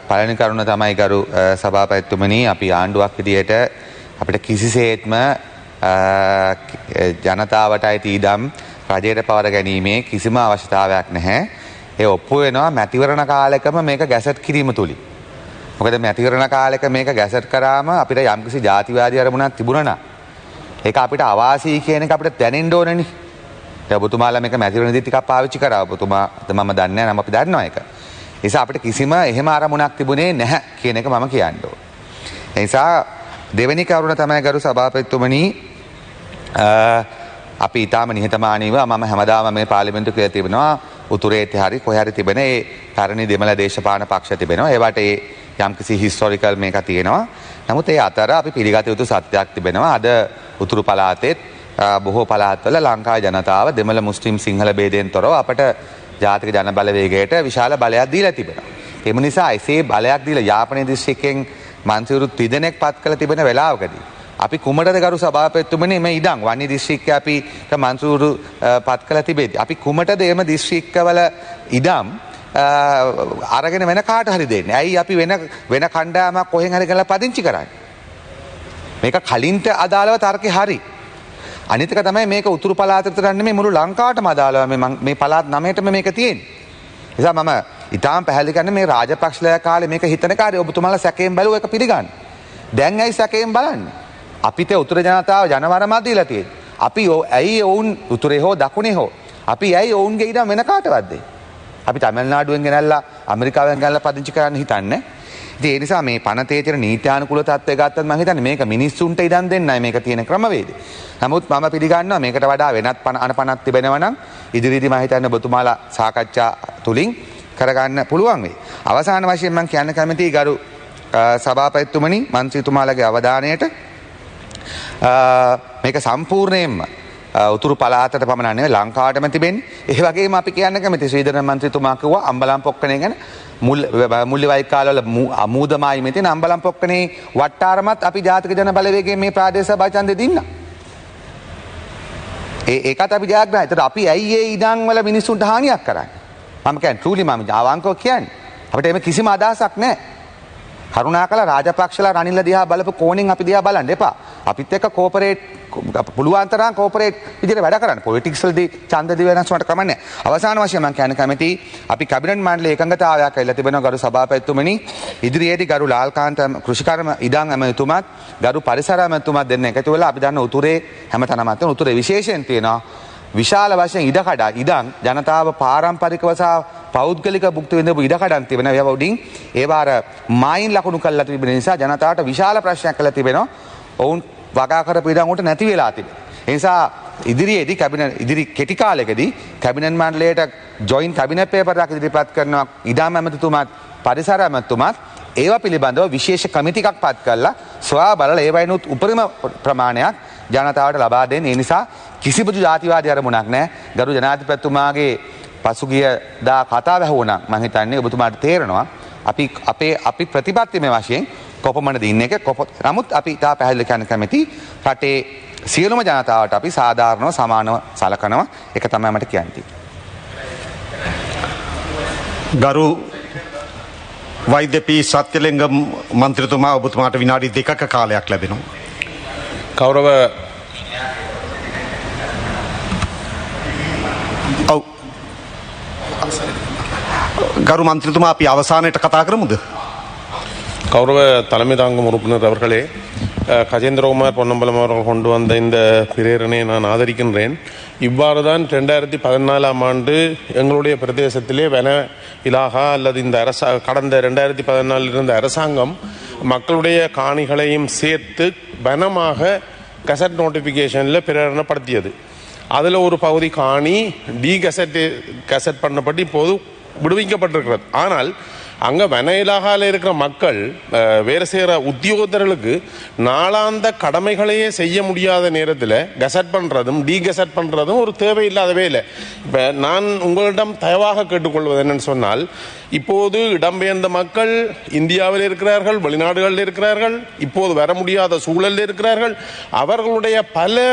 පළවෙනි කරුණ තමයි ගරු සභාපතිතුමනි, අපි ආණ්ඩුවක් විදියට අපිට කිසිසේත්ම ජනතාවට අයිති ඉඩම් රජයට පවර ගැනීමේ කිසිම අවශ්‍යතාවයක් නැහැ. ඒ ඔප්පු වෙනවා මැතිවරණ කාලෙකම මේක ගැසට් කිරීම තුලින්. මොකද මැතිවරණ කාලෙක මේක ගැසට් කරාම අපිට යම්කිසි ජාතිවාදී අරමුණක් තිබුණා නම් ඒක අපිට අවාසී කියන එක අපිට දැනෙන්න ඕනනේ. දැන් ඔබතුමාලා මේක මැතිවරණදී ටිකක් පාවිච්චි කරා. ඔබතුමාද මම දන්නේ නැහැ, නම් අපි දන්නවා ඒක. ඒ නිසා අපිට කිසිම එහෙම අරමුණක් තිබුණේ නැහැ කියන එක මම කියන්න ඕන. ඒ නිසා දෙවෙනි කරුණ තමයි ගරු සභාපතිතුමනි, අපි ඊටාම නිහතමානීව මම හැමදාම මේ පාර්ලිමේන්තුව කියලා තිබෙනවා උතුරේට හරි කොහේ හරි තිබෙන ඒ පැරණි දෙමළ දේශපාලන පක්ෂ තිබෙනවා. ඒවට ඒ යම්කිසි හිස්ටොරිකල් මේක තියෙනවා. නමුත් ඒ අතර අපි පිළිගත යුතු සත්‍යයක් තිබෙනවා. අද උතුරු පළාතෙත් බොහෝ පළාත්වල ලංකාවේ ජනතාව දෙමළ මුස්ලිම් සිංහල ભેදයෙන් තොරව අපට ජාතික ජන බලවේගයට විශාල බලයක් දීලා තිබෙනවා. ඒ නිසා එසේ බලයක් දීලා යාපනයේ දිස්ත්‍රික්කයෙන් මන්ත්‍රීවරු 3 දෙනෙක් පත් කළ තිබෙන වෙලාවකදී අපි කුමටද ගරු සභාපතිතුමනි මේ ඉඩම් වන්නේ දිස්ත්‍රික්කයේ අපි මන්ත්‍රීවරු පත් කළ තිබෙද්දී අපි කුමටද එම දිස්ත්‍රික්කවල ඉඩම් අරගෙන වෙන කාට හරි දෙන්නේ? ඇයි අපි වෙන කණ්ඩායමක් කොහෙන් හරි ගලලා පදිංචි කරන්නේ? මේක කලින්ට අදාළව තර්කේ හරි. අනිත් එක තමයි මේක උතුරු පළාත විතර නෙමෙයි මුළු ලංකාවටම අදාළව මේ පළාත් 9ටම මේක තියෙන්නේ. නිසා මම ඉතාම පැහැදිලි කරන්නේ මේ රාජපක්ෂලා කාලේ මේක හිතන කාර්යය ඔබතුමාලා සැකයෙන් බැලුව එක පිළිගන්න. දැන් ඇයි සැකයෙන් බලන්නේ? අපිට උතුර ජනතාව ජනවරමක් දීලා තියෙන්නේ. අපි ඇයි ඔවුන් උතුරේ හෝ දකුණේ හෝ අපි ඇයි ඔවුන්ගේ ඉඩම් වෙන කාටවත් දෙන්නේ? අපි තමිල්නාඩුවෙන් ගෙනල්ලා ඇමරිකාවෙන් ගෙනල්ලා පදිංචි කරන්න හිතන්නේ. ඉතින් ඒ නිසා මේ පනතේ තියෙන නීත්‍යානුකූල තත්ත්වය ගත්තත් මම හිතන්නේ මේක මිනිස්සුන්ට ඉඩම් දෙන්නයි මේක තියෙන ක්‍රමවේදය. නමුත් මම පිළිගන්නවා මේකට වඩා වෙනත් අනපනක් තිබෙනවා නම් ඉදිරියේදී මම හිතන්නේ ඔබතුමාලා සාකච්ඡා තුලින් කරගන්න පුළුවන් වෙයි. අවසාන වශයෙන් මම කියන්න කැමතියි ගරු සභාපතිතුමනි මන්ත්‍රීතුමාලගේ අවධානයට මේක සම්පූර්ණයෙන්ම උතුරු පළාතට පමණ නෙවෙයි ලංකාවටම තිබෙන්නේ. ඒ වගේම අපි කියන්න කැමති ශ්‍රීධරන් මන්ත්‍රීතුමා කිව්වා අම්බලම් පොක්කනේ ගැන මුල්ලි වයිකාලවල අමූදමායි මේ තියෙන අම්බලම් පොක්කනේ වට්ටාරමත් අපි ජාතික ජන බලවේගයේ මේ ප්‍රාදේශ සභා ඡන්දෙ දින්නා. ඒකත් අපි ජයග්‍රහයි. ඒතර අපි ඇයි ඒ ඉඩම් වල මිනිස්සුන්ට හානියක් කරන්නේ? මම කියන්නේ ට්‍රූලි මම අවංකව කියන්නේ. අපිට එහෙම කිසිම අදහසක් නැහැ. කරුණාකරලා රාජපක්ෂලා රනිල්ල දිහා බලපු කෝණෙන් අපි දිහා බලන්න එපා. අපිත් එක්ක කෝපරේට් පුළුවන් තරම් කෝපරේට් විදිහට වැඩ කරන්න. පොලිටික්ස් වලදී ඡන්ද දී වෙනස් වුණාට කමන්නේ. අවසාන වශයෙන් මම කියන්න කැමතියි අපි කැබිනට් මණ්ඩලයේ එකඟතාවයක් ඇවිල්ලා තිබෙනවා ගරු සභාපතිතුමනි. ඉදිරියේදී ගරු ලාල්කාන්ත කෘෂිකර්ම ඉඩම් ඇමතුමත් ගරු පරිසර ඇමතුමත් දෙන්න එකතු වෙලා අපි දන්න උතුරේ හැමතැනම තියෙන උතුරේ විශේෂයෙන් තියෙනවා විශාල වශයෙන් ඉඩම් ජනතාව පාරම්පරිකව සහ පෞද්ගලික භුක්ති විඳපු ඉඩකඩම් තිබෙනවා. ඒවා උඩින් ඒවා අර මායින් ලකුණු කරලා තිබෙන නිසා ජනතාවට විශාල ප්‍රශ්නයක් කරලා තිබෙනවා. ඔවුන් වගා කරපු ඉඩම් උට නැති වෙලා තිබෙනවා. ඒ නිසා ඉදිරියේදී ඉදිරි කෙටි කාලෙකදී කැබිනට් මණ්ඩලයට ජොයින්ට් කැබිනට් පේපර් එකක් ඉදිරිපත් කරනවා ඉඩම් ඇමතුතුමාත් පරිසර ඇමතුතුමාත් ඒවා පිළිබඳව විශේෂ කමිටු එකක් පත් කරලා සොයා බලලා ඒවයිනුත් උපරිම ප්‍රමාණයක් ජනතාවට ලබා දෙන්න. ඒ නිසා කිසිදු ජාතිවාදී අරමුණක් නැහැ. ගරු ජනාධිපතිතුමාගේ පසුගිය දා කතා වැහුණා මම හිතන්නේ ඔබතුමාට තේරෙනවා අපි ප්‍රතිපත්තිමය වශයෙන් කොපමණ දින්න එක නමුත් අපි තා පැහැදිලි කරන්න කැමති රටේ සියලුම ජනතාවට අපි සාධාරණව සමානව සලකනවා. ඒක තමයි මට කියන්න තියෙන්නේ. ගරු වෛද්‍ය පී සත්‍යලිංගම් මන්ත්‍රීතුමා ඔබතුමාට විනාඩි 2ක කාලයක් ලැබෙනවා. කෞරව ගරු මන්ත්‍රීතුමා අපි අවසානයට කතා කරමුද? கௌரவ தலைமை தாங்கும் உறுப்பினர் அவர்களே, கஜேந்திரகுமார் பொன்னம்பலம் அவர்கள் கொண்டு வந்த இந்த பிரேரணையை நான் ஆதரிக்கின்றேன். இவ்வாறு தான் 2014ஆம் ஆண்டு எங்களுடைய பிரதேசத்திலே வன இலாகா அல்லது இந்த கடந்த 2014 இருந்த அரசாங்கம் மக்களுடைய காணிகளையும் சேர்த்து வனமாக கசட் நோட்டிஃபிகேஷனில் பிரேரணப்படுத்தியது. அதில் ஒரு பகுதி காணி கசட் பண்ணப்பட்டு இப்போது விடுவிக்கப்பட்டிருக்கிறது. ஆனால் அங்கே வன இலாகாவில் இருக்கிற மக்கள் வேறு செய்கிற உத்தியோகத்தர்களுக்கு நாளாந்த கடமைகளையே செய்ய முடியாத நேரத்தில் கசட் பண்ணுறதும் கசட் பண்ணுறதும் ஒரு தேவையில்லாத வேலை. இப்போ நான் உங்களிடம் தயவாக கேட்டுக்கொள்வது என்னன்னு சொன்னால், இப்போது இடம்பெயர்ந்த மக்கள் இந்தியாவில் இருக்கிறார்கள், வெளிநாடுகளில் இருக்கிறார்கள், இப்போது வர முடியாத சூழலில் இருக்கிறார்கள். அவர்களுடைய பல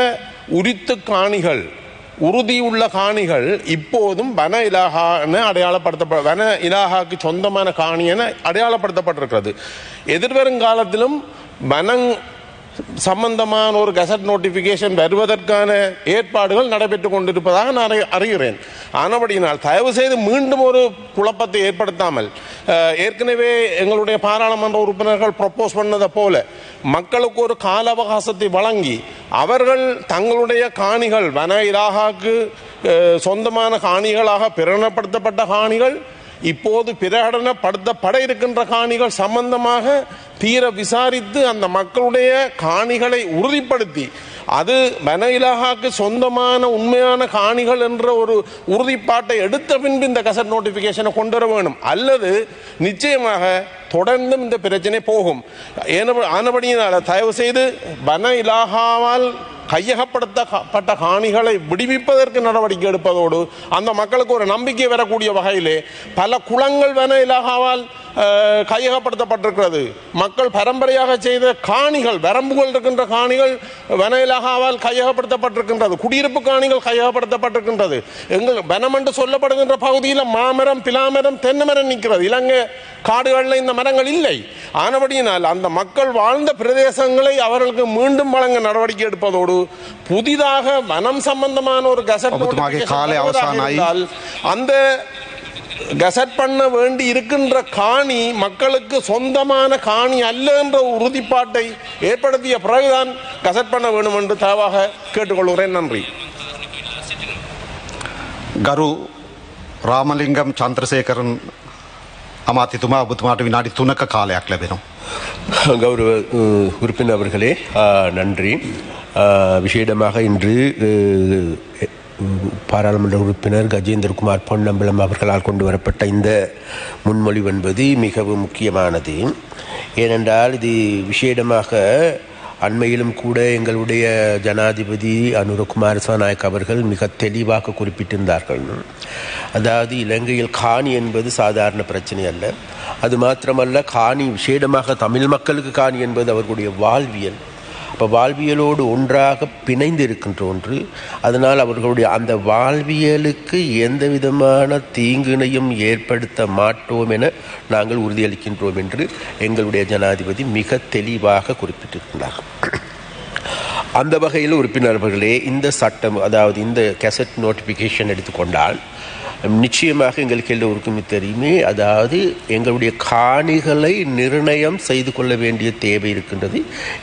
உரித்து காணிகள், உறுதியுள்ள காணிகள் இப்போதும் வன இலாகான்னு வன இலாகாக்கு சொந்தமான காணி என அடையாளப்படுத்தப்பட்டிருக்கிறது. எதிர்வருங்காலத்திலும் வனம் சம்பந்தமான ஒரு கசட் நோட்டிஃபிகேஷன் வருவதற்கான ஏற்பாடுகள் நடைபெற்றுக் கொண்டிருப்பதாக நான் அறிகிறேன். ஆனபடியினால் தயவு செய்து மீண்டும் ஒரு குழப்பத்தை ஏற்படுத்தாமல், ஏற்கனவே எங்களுடைய பாராளுமன்ற உறுப்பினர்கள் ப்ரொப்போஸ் பண்ணதை போல மக்களுக்கு ஒரு கால அவகாசத்தை வழங்கி அவர்கள் தங்களுடைய காணிகள் வன இலாகாக்கு சொந்தமான காணிகளாக பிரகடனப்படுத்தப்பட்ட காணிகள், இப்போது பிரகடனப்படுத்தப்பட இருக்கின்ற காணிகள் சம்பந்தமாக தீர விசாரித்து அந்த மக்களுடைய காணிகளை உறுதிப்படுத்தி அது வன இலாகாக்கு சொந்தமான உண்மையான காணிகள் என்ற ஒரு உறுதிப்பாட்டை எடுத்த பின்பு இந்த கசட் நோட்டிஃபிகேஷனை கொண்டு வர வேணும். அல்லது நிச்சயமாக தொடர்ந்தும் இந்த பிரச்சனை போகும். ஆனபடியினால தயவு செய்து வன இலாகாவால் கையகப்படுத்தப்பட்ட காணிகளை விடுவிப்பதற்கு நடவடிக்கை எடுப்பதோடு அந்த மக்களுக்கு ஒரு நம்பிக்கை வரக்கூடிய வகையிலே பல குளங்கள் வன இலாகாவால் கையகப்படுத்தப்பட்டிருக்கிறது. மக்கள் பரம்பரையாக செய்த காணிகள், வரம்புகள் இருக்கின்ற காணிகள் வன இலாகாவால் கையகப்படுத்தப்பட்டிருக்கின்றது. குடியிருப்பு காணிகள் கையகப்படுத்தப்பட்டிருக்கின்றது. எங்கள் வனம் என்று சொல்லப்படுகின்ற பகுதியில் மாமரம், பிலாமரம், தென்னை நிற்கிறது. இலங்கை காடுகளில் இந்த மரங்கள் இல்லை. ஆனபடியினால் அந்த மக்கள் வாழ்ந்த பிரதேசங்களை அவர்களுக்கு மீண்டும் வழங்க நடவடிக்கை எடுப்பதோடு புதிதாக வனம் சம்பந்தமான ஒரு கசட் அந்த கசட் பண்ண வேண்டி இருக்கின்ற காணி மக்களுக்கு சொந்தமான காணி அல்ல என்ற உறுதிப்பாட்டை ஏற்படுத்திய பிறகுதான் கசட் பண்ண வேண்டும் என்று தயவாக கேட்டுக்கொள்கிறேன். நன்றி. ගරු රාමලිංගම් චන්ද්‍රසේකරන් අමාත්‍යතුමා ඔබතුමාට විනාඩි 3ක කාලයක් ලැබෙනවා. கௌரவ உறுப்பினர் அவர்களே, நன்றி. விசேடமாக இன்று பாராளுமன்ற உறுப்பினர் கஜேந்திரகுமார் பொன்னம்பலம் அவர்களால் கொண்டு வரப்பட்ட இந்த முன்மொழிவு என்பது மிகவும் முக்கியமானது. ஏனென்றால் இது விசேடமாக அண்மையிலும் கூட எங்களுடைய ஜனாதிபதி அனுரகுமார திசாநாயக்க அவர்கள் மிக தெளிவாக குறிப்பிட்டிருந்தார்கள். அதாவது இலங்கையில் காணி என்பது சாதாரண பிரச்சனை அல்ல. அது மாத்திரமல்ல, காணி விசேடமாக தமிழ் மக்களுக்கு காணி என்பது அவர்களுடைய வாழ்வியல். அப்போ வாழ்வியலோடு ஒன்றாக பிணைந்து இருக்கின்ற ஒன்று. அதனால் அவர்களுடைய அந்த வாழ்வியலுக்கு எந்த விதமான தீங்கினையும் ஏற்படுத்த மாட்டோம் என நாங்கள் உறுதியளிக்கின்றோம் என்று எங்களுடைய ஜனாதிபதி மிக தெளிவாக குறிப்பிட்டிருக்கிறார். அந்த வகையில் உறுப்பினர்களே, இந்த சட்டம், அதாவது இந்த கெசட் நோட்டிஃபிகேஷன் எடுத்துக்கொண்டால் நிச்சயமாக எங்களுக்கு எல்லோருக்குமே தெரியுமே, அதாவது எங்களுடைய காணிகளை நிர்ணயம் செய்து கொள்ள வேண்டிய தேவை இருக்கின்றது.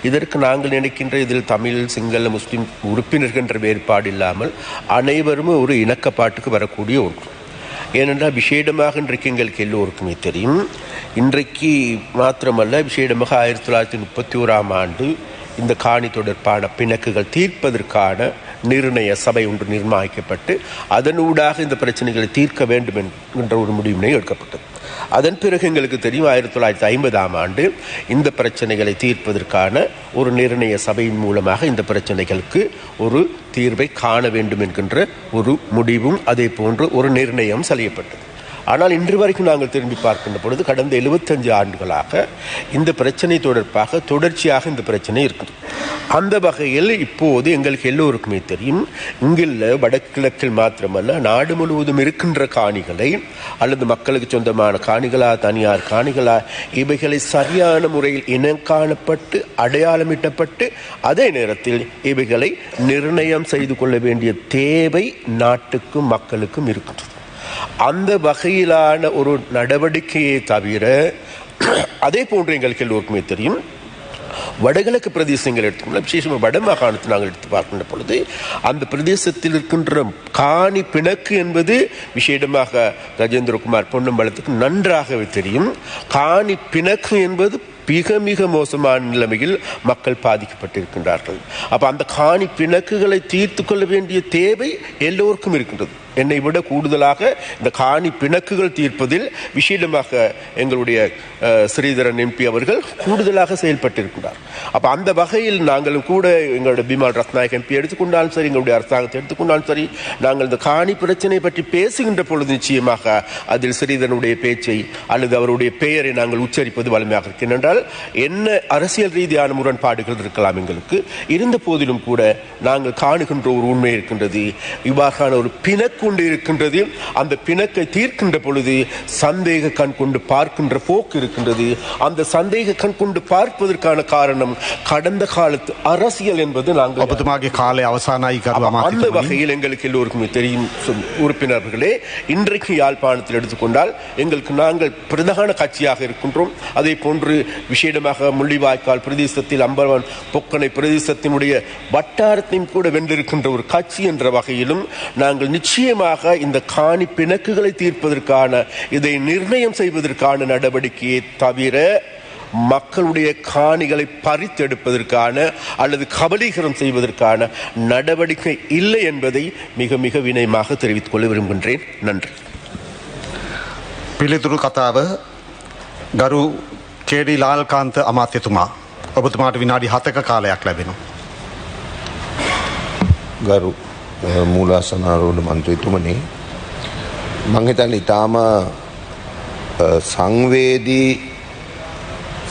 இதற்கு நாங்கள் நினைக்கின்ற இதில் தமிழ், சிங்கள, முஸ்லிம் உறுப்பினர்கள் என்ற வேறுபாடு இல்லாமல் அனைவரும் ஒரு இணக்கப்பாட்டுக்கு வரக்கூடிய ஒன்று. ஏனென்றால் விசேடமாக இன்றைக்கு எங்களுக்கு எல்லோருக்குமே தெரியும், இன்றைக்கு மாத்திரமல்ல விசேடமாக 1931ஆம் ஆண்டு இந்த காணி தொடர்பான பிணக்குகள் தீர்ப்பதற்கான நிர்ணய சபை ஒன்று நிர்மாணிக்கப்பட்டு அதனூடாக இந்த பிரச்சனைகளை தீர்க்க வேண்டும் என்கின்ற ஒரு முடிவினை எடுக்கப்பட்டது. அதன் பிறகு எங்களுக்கு தெரியும் 1950ஆம் ஆண்டு இந்த பிரச்சனைகளை தீர்ப்பதற்கான ஒரு நிர்ணய சபையின் மூலமாக இந்த பிரச்சனைகளுக்கு ஒரு தீர்வை காண வேண்டும் என்கின்ற ஒரு முடிவும் அதே போன்று ஒரு நிர்ணயம் செய்யப்பட்டது. ஆனால் இன்று வரைக்கும் நாங்கள் திரும்பி பார்க்கின்ற பொழுது கடந்த 75 ஆண்டுகளாக இந்த பிரச்சனை தொடர்பாக தொடர்ச்சியாக இந்த பிரச்சனை இருக்குது. அந்த வகையில் இப்போது எங்களுக்கு எல்லோருக்குமே தெரியும், இங்குள்ள வடகிழக்கில் மாத்திரமல்ல நாடு முழுவதும் இருக்கின்ற காணிகளை அல்லது மக்களுக்கு சொந்தமான காணிகளா, தனியார் காணிகளா, இவைகளை சரியான முறையில் இனம் காணப்பட்டு அடையாளமிட்டப்பட்டு அதே நேரத்தில் இவைகளை நிர்ணயம் செய்து கொள்ள வேண்டிய தேவை நாட்டுக்கும் மக்களுக்கும் இருக்கின்றது. அந்த வகையிலான ஒரு நடவடிக்கையை தவிர அதே போன்று எங்களுக்கு எல்லோருக்குமே தெரியும், வடகிழக்கு பிரதேசங்கள் எடுத்துக்கொள்ள விசேஷமாக வட மாகாணத்தை நாங்கள் எடுத்து பார்க்கின்ற பொழுது அந்த பிரதேசத்தில் இருக்கின்ற காணி பிணக்கு என்பது விசேடமாக கஜேந்திரகுமார் பொன்னம்பலத்துக்கு நன்றாகவே தெரியும். காணி பிணக்கு என்பது மிக மிக மோசமான நிலைமையில் மக்கள் பாதிக்கப்பட்டிருக்கின்றார்கள். அப்ப அந்த காணி பிணக்குகளை தீர்த்து கொள்ள வேண்டிய தேவை எல்லோருக்கும் இருக்கின்றது. என்னை விட கூடுதலாக இந்த காணி பிணக்குகள் தீர்ப்பதில் விசேடமாக எங்களுடைய ஸ்ரீதரன் எம்பி அவர்கள் கூடுதலாக செயல்பட்டிருக்கிறார். அப்ப அந்த வகையில் நாங்களும் கூட எங்களுடைய பிமால் ரத்நாயக் எம்பி எடுத்துக்கொண்டாலும் சரி, எங்களுடைய அரசாங்கத்தை எடுத்துக்கொண்டாலும் சரி, நாங்கள் இந்த காணி பிரச்சனை பற்றி பேசுகின்ற பொழுது நிச்சயமாக அதில் ஸ்ரீதரனுடைய பேச்சை அல்லது அவருடைய பெயரை நாங்கள் உச்சரிப்பது வலிமையாக இருக்கிறது. என்றால் என்ன அரசியல் ரீதியான முரண்பாடுகள் இருக்கலாம் எங்களுக்கு, இருந்த போதிலும் கூட நாங்கள் காணுகின்ற ஒரு உண்மை இருக்கின்றது. இவ்வாறான ஒரு பிணக்கு கொண்டு இருக்கின்றது. அந்த பிணக்கை தீர்க்கின்ற பொழுது சந்தேக கண் கொண்டு பார்க்கின்ற போக்கு இருக்கின்றது. அந்த சந்தேக கண் கொண்டு பார்ப்பதற்கான காரணம் கடந்த காலத்து அரசியல் என்பது நாங்கள் அந்த வகையில் எங்களுக்கு எல்லோருக்குமே தெரியும். உறுப்பினர்களே, இன்றைக்கு யாழ்ப்பாணத்தில் எடுத்துக்கொண்டால் எங்களுக்கு நாங்கள் பிரதான கட்சியாக இருக்கின்றோம். அதே போன்று விசேடமாக முள்ளிவாய்க்கால் பிரதேசத்தில் அம்பர்வான் பொக்கனை பிரதேசத்தினுடைய வட்டாரத்தையும் கூட வென்றிருக்கின்ற ஒரு கட்சி என்ற வகையிலும் நாங்கள் நிச்சயமாக இந்த காணி பிணக்குகளை தீர்ப்பதற்கான, இதை நிர்ணயம் செய்வதற்கான நடவடிக்கையை தவிர மக்களுடைய காணிகளை பறித்தெடுப்பதற்கான அல்லது கபலீகரம் செய்வதற்கான நடவடிக்கை இல்லை என்பதை மிக மிக வினயமாக தெரிவித்துக் கொள்ள விரும்புகின்றேன். நன்றி. පිළිතුරු කතාව ගරු කේඩි ලාල්කාන්ත අමාත්‍යතුමා, ඔබතුමාට විනාඩි 7ක කාලයක් ලැබෙනවා. ගරු මූලාසනාරෝධ මන්ත්‍රීතුමනි, මං හිතන්නේ ඊටාම සංවේදී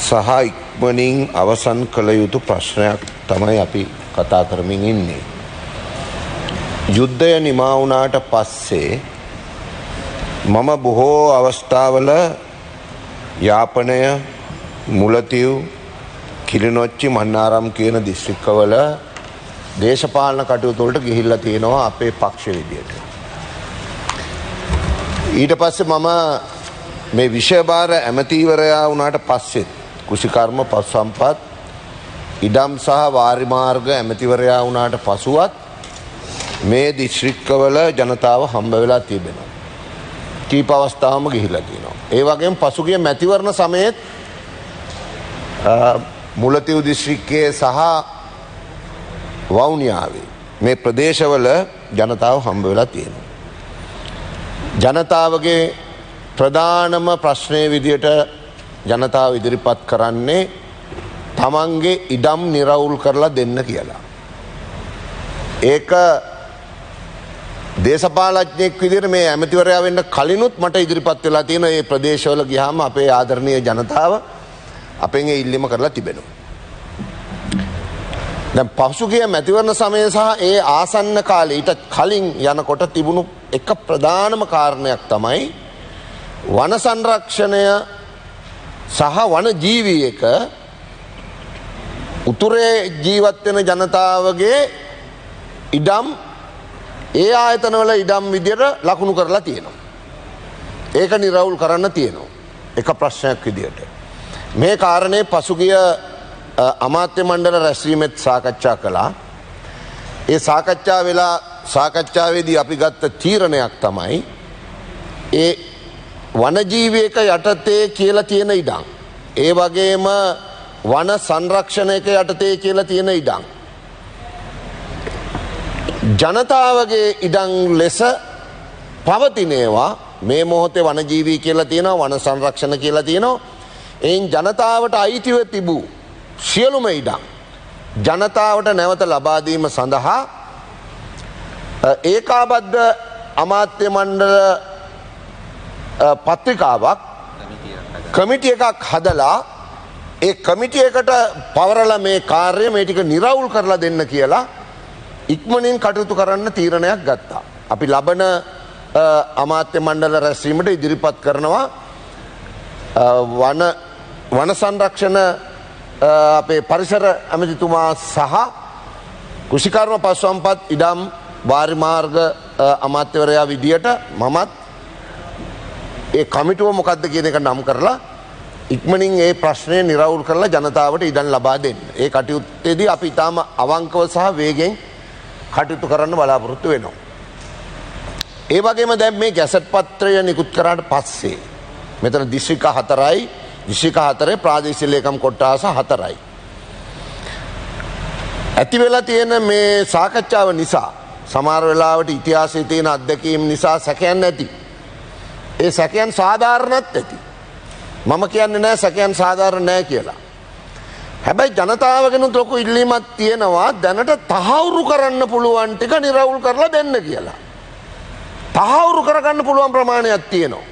සහ ඉක්මනින් අවසන් කළ යුතු ප්‍රශ්නයක් තමයි අපි කතා කරමින් ඉන්නේ. යුද්ධය නිමා වුණාට පස්සේ මම බොහෝ අවස්ථාවල යාපනය, මුලතිව්, කිලිනොච්චි, මන්නාරම් කියන දිස්ත්‍රික්කවල දේශපාලන කටයුතු වලට ගිහිල්ලා තියෙනවා අපේ පක්ෂ විදියට. ඊට පස්සේ මම මේ විෂයභාර ඇමතිවරයා වුණාට පස්සේ කුෂිකර්ම, පශු සම්පත්, ඉඩම් සහ වාරි මාර්ග ඇමතිවරයා වුණාට පසුවත් මේ දිස්ත්‍රික්කවල ජනතාව හම්බ වෙලා තිබෙනවා. කීප අවස්ථාවම ගිහිල්ලා තියෙනවා. ඒ වගේම පසුගිය මැතිවරණ සමයේත් මුලතිව් දිස්ත්‍රික්කයේ සහ වවුනියාවේ මේ ප්‍රදේශවල ජනතාව හම්බ වෙලා තියෙනවා. ජනතාවගේ ප්‍රධානම ප්‍රශ්නය විදියට ජනතාව ඉදිරිපත් කරන්නේ තමන්ගේ ඉඩම් නිරවුල් කරලා දෙන්න කියලා. ඒක දේශපාලඥයෙක් විදියට මේ ඇමතිවරයා වෙන්න කලිනුත් මට ඉදිරිපත් වෙලා තියෙන මේ ප්‍රදේශවල ගියාම අපේ ආදරණීය ජනතාව අපෙන් ඒ ඉල්ලීම කරලා තිබෙනවා. දැන් පසුගිය මැතිවරණ සමය සහ ඒ ආසන්න කාලේ ඊට කලින් යනකොට තිබුණු එක ප්‍රධානම කාරණයක් තමයි වන සංරක්ෂණය සහ වන ජීවියක උතුරේ ජීවත් වෙන ජනතාවගේ ඉඩම් ඒ ආයතනවල ඉඩම් විදියට ලකුණු කරලා තියෙනවා. ඒක නිරවුල් කරන්න තියෙනවා. එක ප්‍රශ්නයක් විදියට. මේ කාරණේ පසුගිය අමාත්‍ය මණ්ඩල රැස්වීමෙත් සාකච්ඡා කළා. ඒ සාකච්ඡාවේදී අපි ගත්ත තීරණයක් තමයි ඒ වනජීවියක යටතේ කියලා තියෙන ඉඩම්, ඒ වගේම වන සංරක්ෂණයක යටතේ කියලා තියෙන ඉඩම් ජනතාවගේ ඉඩම් ලෙස පවතිනවා. මේ මොහොතේ වනජීවී කියලා තියෙනවා, වන සංරක්ෂණ කියලා තියෙනවා. එයින් ජනතාවට අයිතිව තිබූ සියලුම ඉඩම් ජනතාවට නැවත ලබා දීම සඳහා ඒකාබද්ධ අමාත්‍ය මණ්ඩල පත්‍රිකාවක්, කමිටි එකක් හදලා ඒ කමිටි එකට පවරලා මේ කාර්යය මේ ටික නිරවුල් කරලා දෙන්න කියලා ඉක්මනින් කටයුතු කරන්න තීරණයක් ගත්තා. අපි ලබන අමාත්‍ය මණ්ඩල රැස්වීමට ඉදිරිපත් කරනවා වන සංරක්ෂණ අපේ පරිසර ඇමතිතුමා සහ කෘෂිකර්ම, පශු සම්පත්, ඉඩම්, වාරි මාර්ග අමාත්‍යවරයා විදියට මමත් ඒ කමිටුව මොකක්ද කියන එක නම් කරලා ඉක්මනින් ඒ ප්‍රශ්නය නිරවුල් කරලා ජනතාවට ඉඩම් ලබා දෙන්න. ඒ කටයුත්තේදී අපි ඉතාම අවංකව සහ වේගෙන් කටයුතු කරන්න බලාපොරොත්තු වෙනවා. ඒ වගේම දැන් මේ ගැසට් පත්‍රය නිකුත් කරාට පස්සේ මෙතන දිස්ත්‍රික්ක 4යි, දිස්ත්‍රික්ක 4 ප්‍රාදේශීය ලේකම් කොට්ටාස 4යි. ඇති වෙලා තියෙන මේ සාකච්ඡාව නිසා සමහර වෙලාවට ඉතිහාසයේ තියෙන අත්දැකීම් නිසා සැකයන් ඇති. ඒ සැකයන් සාධාරණත් ඇති. මම කියන්නේ නෑ සැකයන් සාධාරණ නෑ කියලා. හැබැයි ජනතාවගෙනුත් ලොකු ඉල්ලීමක් තියෙනවා දැනට තහවුරු කරන්න පුළුවන් ටික නිරවුල් කරලා දෙන්න කියලා. තහවුරු කරගන්න පුළුවන් ප්‍රමාණයක් තියෙනවා.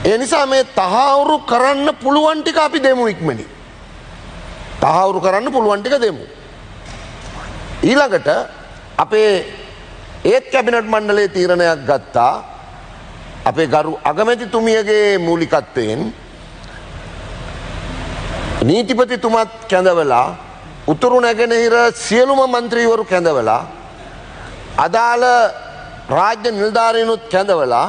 ඒ නිසා මේ තහවුරු කරන්න පුළුවන් ටික අපි දෙමු ඉක්මනින්. තහවුරු කරන්න පුළුවන් ටික දෙමු. ඊළඟට අපේ ඒත් කැබිනට් මණ්ඩලයේ තීරණයක් ගත්තා අපේ ගරු අගමැතිතුමියගේ මූලිකත්වයෙන් නීතිපතිතුමත් කැඳවලා උතුරු නැගෙනහිර සියලුම මන්ත්‍රීවරු කැඳවලා අදාළ රාජ්‍ය නිලධාරීනුත් කැඳවලා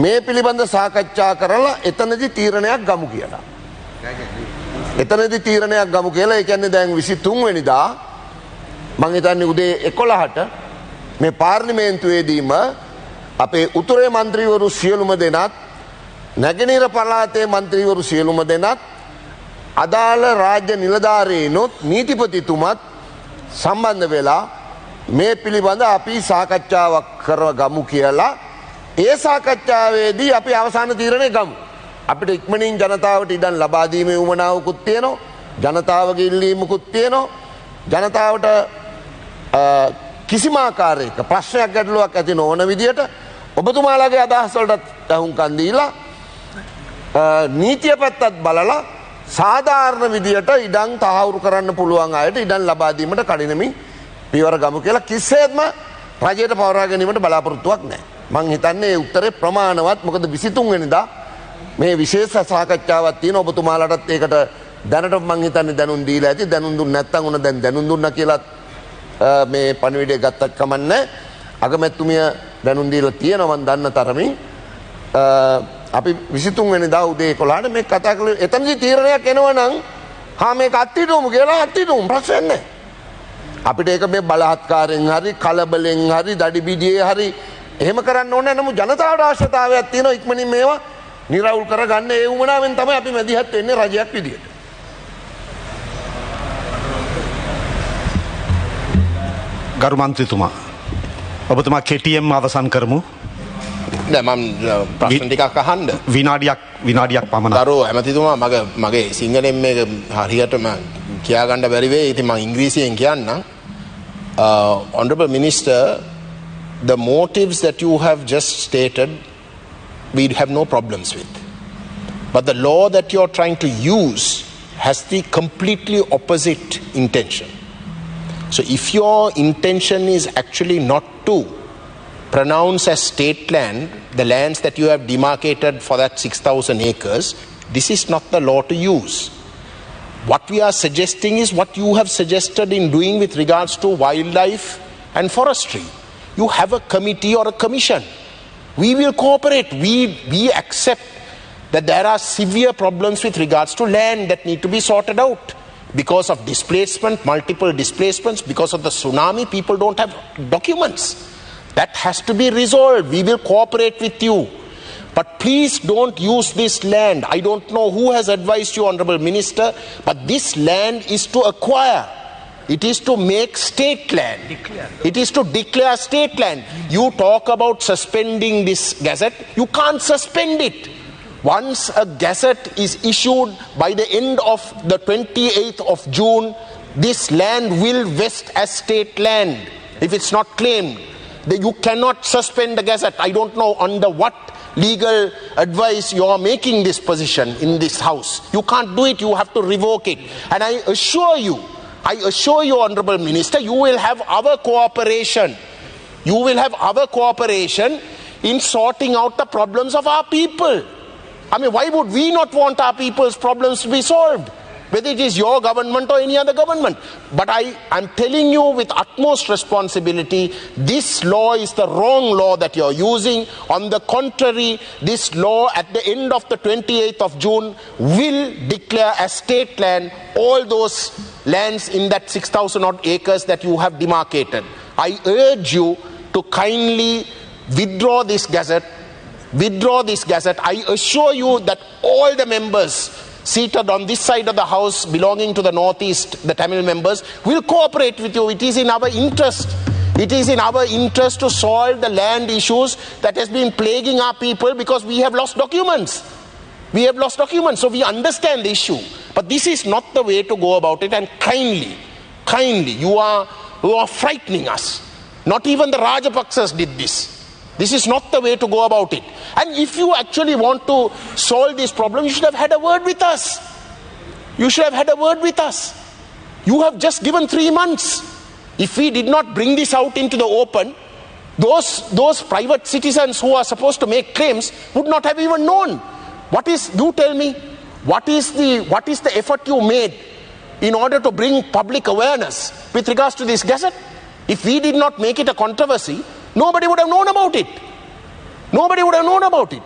මේ පිළිබඳ සාකච්ඡා කරලා එතනදි තීරණයක් ගමු කියලා. එතනදි තීරණයක් ගමු කියලා. ඒ කියන්නේ දැන් 23 වෙනිදා මම හිතන්නේ උදේ 11ට මේ පාර්ලිමේන්තුවේදීම අපේ උතුරේ මන්ත්‍රීවරු සියලුම දෙනාත් නැගෙනහිර පළාතේ මන්ත්‍රීවරු සියලුම දෙනාත් අදාළ රාජ්‍ය නිලධාරීනොත් නීතිපතිතුමත් සම්බන්ධ වෙලා මේ පිළිබඳ අපි සාකච්ඡාවක් කරගමු කියලා. ඒ සාකච්ඡාවේදී අපි අවසාන තීරණය ගමු. අපිට ඉක්මනින් ජනතාවට ඉඩම් ලබා දීමේ උවමනාවකුත් තියෙනවා. ජනතාවගේ ඉල්ලීමකුත් තියෙනවා. ජනතාවට කිසිම ආකාරයක ප්‍රශ්නයක් ගැටලුවක් ඇති නොවන විදියට ඔබතුමාලාගේ අදහස් වලට අහුම්කන් දීලා නීතිය පැත්තත් බලලා සාධාරණ විදියට ඉඩම් තහවුරු කරන්න පුළුවන් අයට ඉඩම් ලබා දීමට කඩිනමින් පියවර ගමු කියලා කිසිසේත්ම රජයට පවරා ගැනීමට බලාපොරොත්තුවක් නැහැ. මං හිතන්නේ ඒ උත්තරේ ප්‍රමාණවත්. මොකද 23 වෙනිදා මේ විශේෂ සාකච්ඡාවක් තියෙන ඔබතුමාලාටත් ඒකට දැනට මං හිතන්නේ දැනුම් දීලා ඇති. දැනුම් දුන්න නැත්නම් උන දැන් දැනුම් දුන්නා කියලා මේ පණිවිඩය ගත්තත් කමන්නේ. අගමැතිතුමිය දැනුම් දීලා තියෙනවා මම දන්න තරමින්. අපි 23 වෙනිදා උදේ 11ට මේ කතා කළේ. එතනදි තීරණයක් එනවා නම් මේක අත්හිටුවමු කියලා අත්හිටුවමු ප්‍රශ්නයක් නැහැ. අපිට ඒක මේ බලහත්කාරයෙන් හරි කලබලෙන් හරි දඩි බිඩියේ හරි එහෙම කරන්න ඕනේ. නමුත් ජනතාවට අවශ්‍යතාවයක් තියෙනවා ඉක්මනින් මේවා නිරවුල් කරගන්න. ඒ වුණාවෙන් තමයි අපි මැදිහත් වෙන්නේ රජයක් විදියට. ගරු මන්ත්‍රීතුමා ඔබතුමා කෙටියෙන්ම අවසන් කරමු. නෑ මම ප්‍රශ්න ටිකක් අහන්න. විනාඩියක් පමණ. ගරු ඇමතිතුමා මගේ සිංහලෙන් මේක හරියටම කියා ගන්න බැරි වෙයි. ඉතින් මම ඉංග්‍රීසියෙන් කියන්නම්. Honorable Minister, the motives that you have just stated we have no problems with. But the law that you are trying to use has the completely opposite intention. So if your intention is actually not to pronounce as state land the lands that you have demarcated for that 6,000 acres, this is not the law to use. What we are suggesting is what you have suggested in doing with regards to wildlife and forestry. You have a committee or a commission. We will cooperate. We accept that there are severe problems with regards to land that need to be sorted out. Because of displacement, multiple displacements, because of the tsunami, people don't have documents. That has to be resolved. We will cooperate with you. But please don't use this land. I don't know who has advised you, Honorable Minister, but this land is to acquire. It is to make state land. It is to declare state land. You talk about suspending this gazette. You can't suspend it. Once a gazette is issued by the end of the 28th of June, this land will vest as state land if it's not claimed. You cannot suspend the gazette. I don't know under what legal advice you are making this position in this house. You can't do it. You have to revoke it. And I assure you, Honorable Minister, you will have our cooperation. You will have our cooperation in sorting out the problems of our people. I mean, why would we not want our people's problems to be solved? whether it is your government or any other government. But I'm telling you with utmost responsibility, this law is the wrong law that you're using. On the contrary, this law at the end of the 28th of June will declare as state land all those lands in that 6,000 odd acres that you have demarcated. I urge you to kindly withdraw this gazette. Withdraw this gazette. I assure you that all the members seated on this side of the house belonging to the northeast, the Tamil members, will cooperate with you. It is in our interest. It is in our interest to solve the land issues that has been plaguing our people because we have lost documents. We have lost documents, so we understand the issue. But this is not the way to go about it, and kindly, you are frightening us. Not even the Rajapaksas did this. This is not the way to go about it. And if you actually want to solve this problem, you should have had a word with us. You should have had a word with us. You have just given 3 months. If we did not bring this out into the open, those private citizens who are supposed to make claims would not have even known. You tell me, what is the effort you made in order to bring public awareness with regards to this gazette? If we did not make it a controversy, nobody would have known about it. Nobody would have known about it.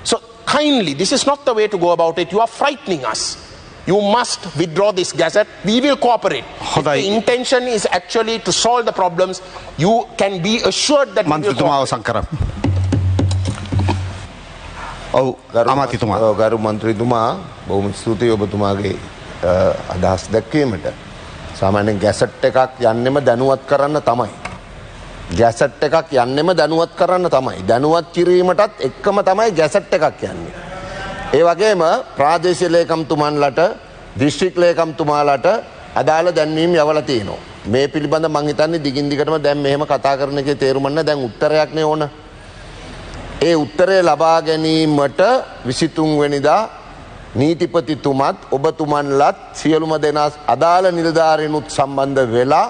So kindly, this is not the way to go about it. You are frightening us. You must withdraw this gazette. We will cooperate. If the intention is actually to solve the problems, you can be assured that we will cooperate. ගරු මන්ත්‍රීතුමා බොහොම ස්තුතියි ඔබතුමාගේ අදහස් දැක්වීමට. සාමාන්‍යයෙන් gazette එකක් යන්නෙම දැනුවත් කරන්න තමයි. ගැසට් එකක් යන්නෙම දැනුවත් කරන්න තමයි. දැනුවත් කිරීමටත් එක්කම තමයි ගැසට් එකක් යන්නේ. ඒ වගේම ප්‍රාදේශීය ලේකම්තුමන්ලට දිස්ත්‍රික් ලේකම්තුමාලට අදාළ දැන්වීම් යවලා තියෙනවා. මේ පිළිබඳ මම හිතන්නේ දිගින් දිගටම දැන් මෙහෙම කතා කරන එකේ තේරුම නැහැ. දැන් උත්තරයක් නේ ඕන. ඒ උත්තරය ලබා ගැනීමට 23 වෙනිදා නීතිපතිතුමත් ඔබතුමන්ලත් සියලුම දෙනා අදාළ නිලධාරීනුත් සම්බන්ධ වෙලා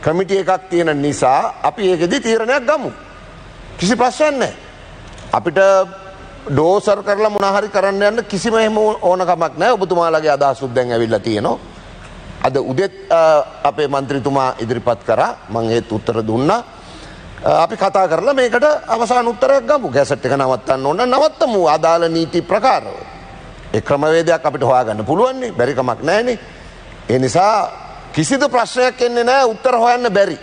කමිටි එකක් තියෙන නිසා අපි ඒකෙදි තීරණයක් ගමු. කිසි ප්‍රශ්නයක් නැහැ. අපිට ඩෝසර් කරලා මොනවා හරි කරන්න යන්න කිසිම එහෙම ඕනකමක් නැහැ. ඔබතුමාලගේ අදහසුත් දැන් ඇවිල්ලා තියෙනවා. අද උදේත් අපේ മന്ത്രിතුමා ඉදිරිපත් කරා. මම ඒත් උත්තර දුන්නා. අපි කතා කරලා මේකට අවසාන උත්තරයක් ගමු. ගැසට් එක නවත්තන්න ඕන නවත්තමු අදාළ නීති ප්‍රකාරව. ඒ ක්‍රමවේදයක් අපිට හොයාගන්න පුළුවන් නේ. බැරි කමක් නැහැනේ. ඒ නිසා කිසිදු ප්‍රශ්නයක් එන්නේ නැහැ උත්තර හොයන්න බැරි.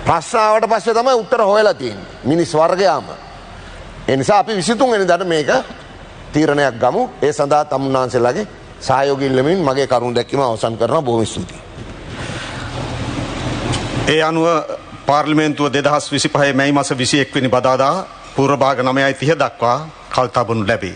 ප්‍රශ්න ආවට පස්සේ තමයි උත්තර හොයලා තියෙන්නේ. මිනිස් වර්ගයාම. ඒ නිසා අපි 23 වෙනිදාට මේක තීරණයක් ගමු. ඒ සඳහා තමුන්නාන්සේලාගේ සහයෝගය ඉල්ලමින් මගේ කරුණ දැක්වීම අවසන් කරනවා. බොහොම ස්තුතියි. ඒ අනුව පාර්ලිමේන්තුව 2025 මැයි මාස 21 වෙනි බදාදා පූර්ව භාග 9:30 දක්වා කල් තබනු ලැබේ.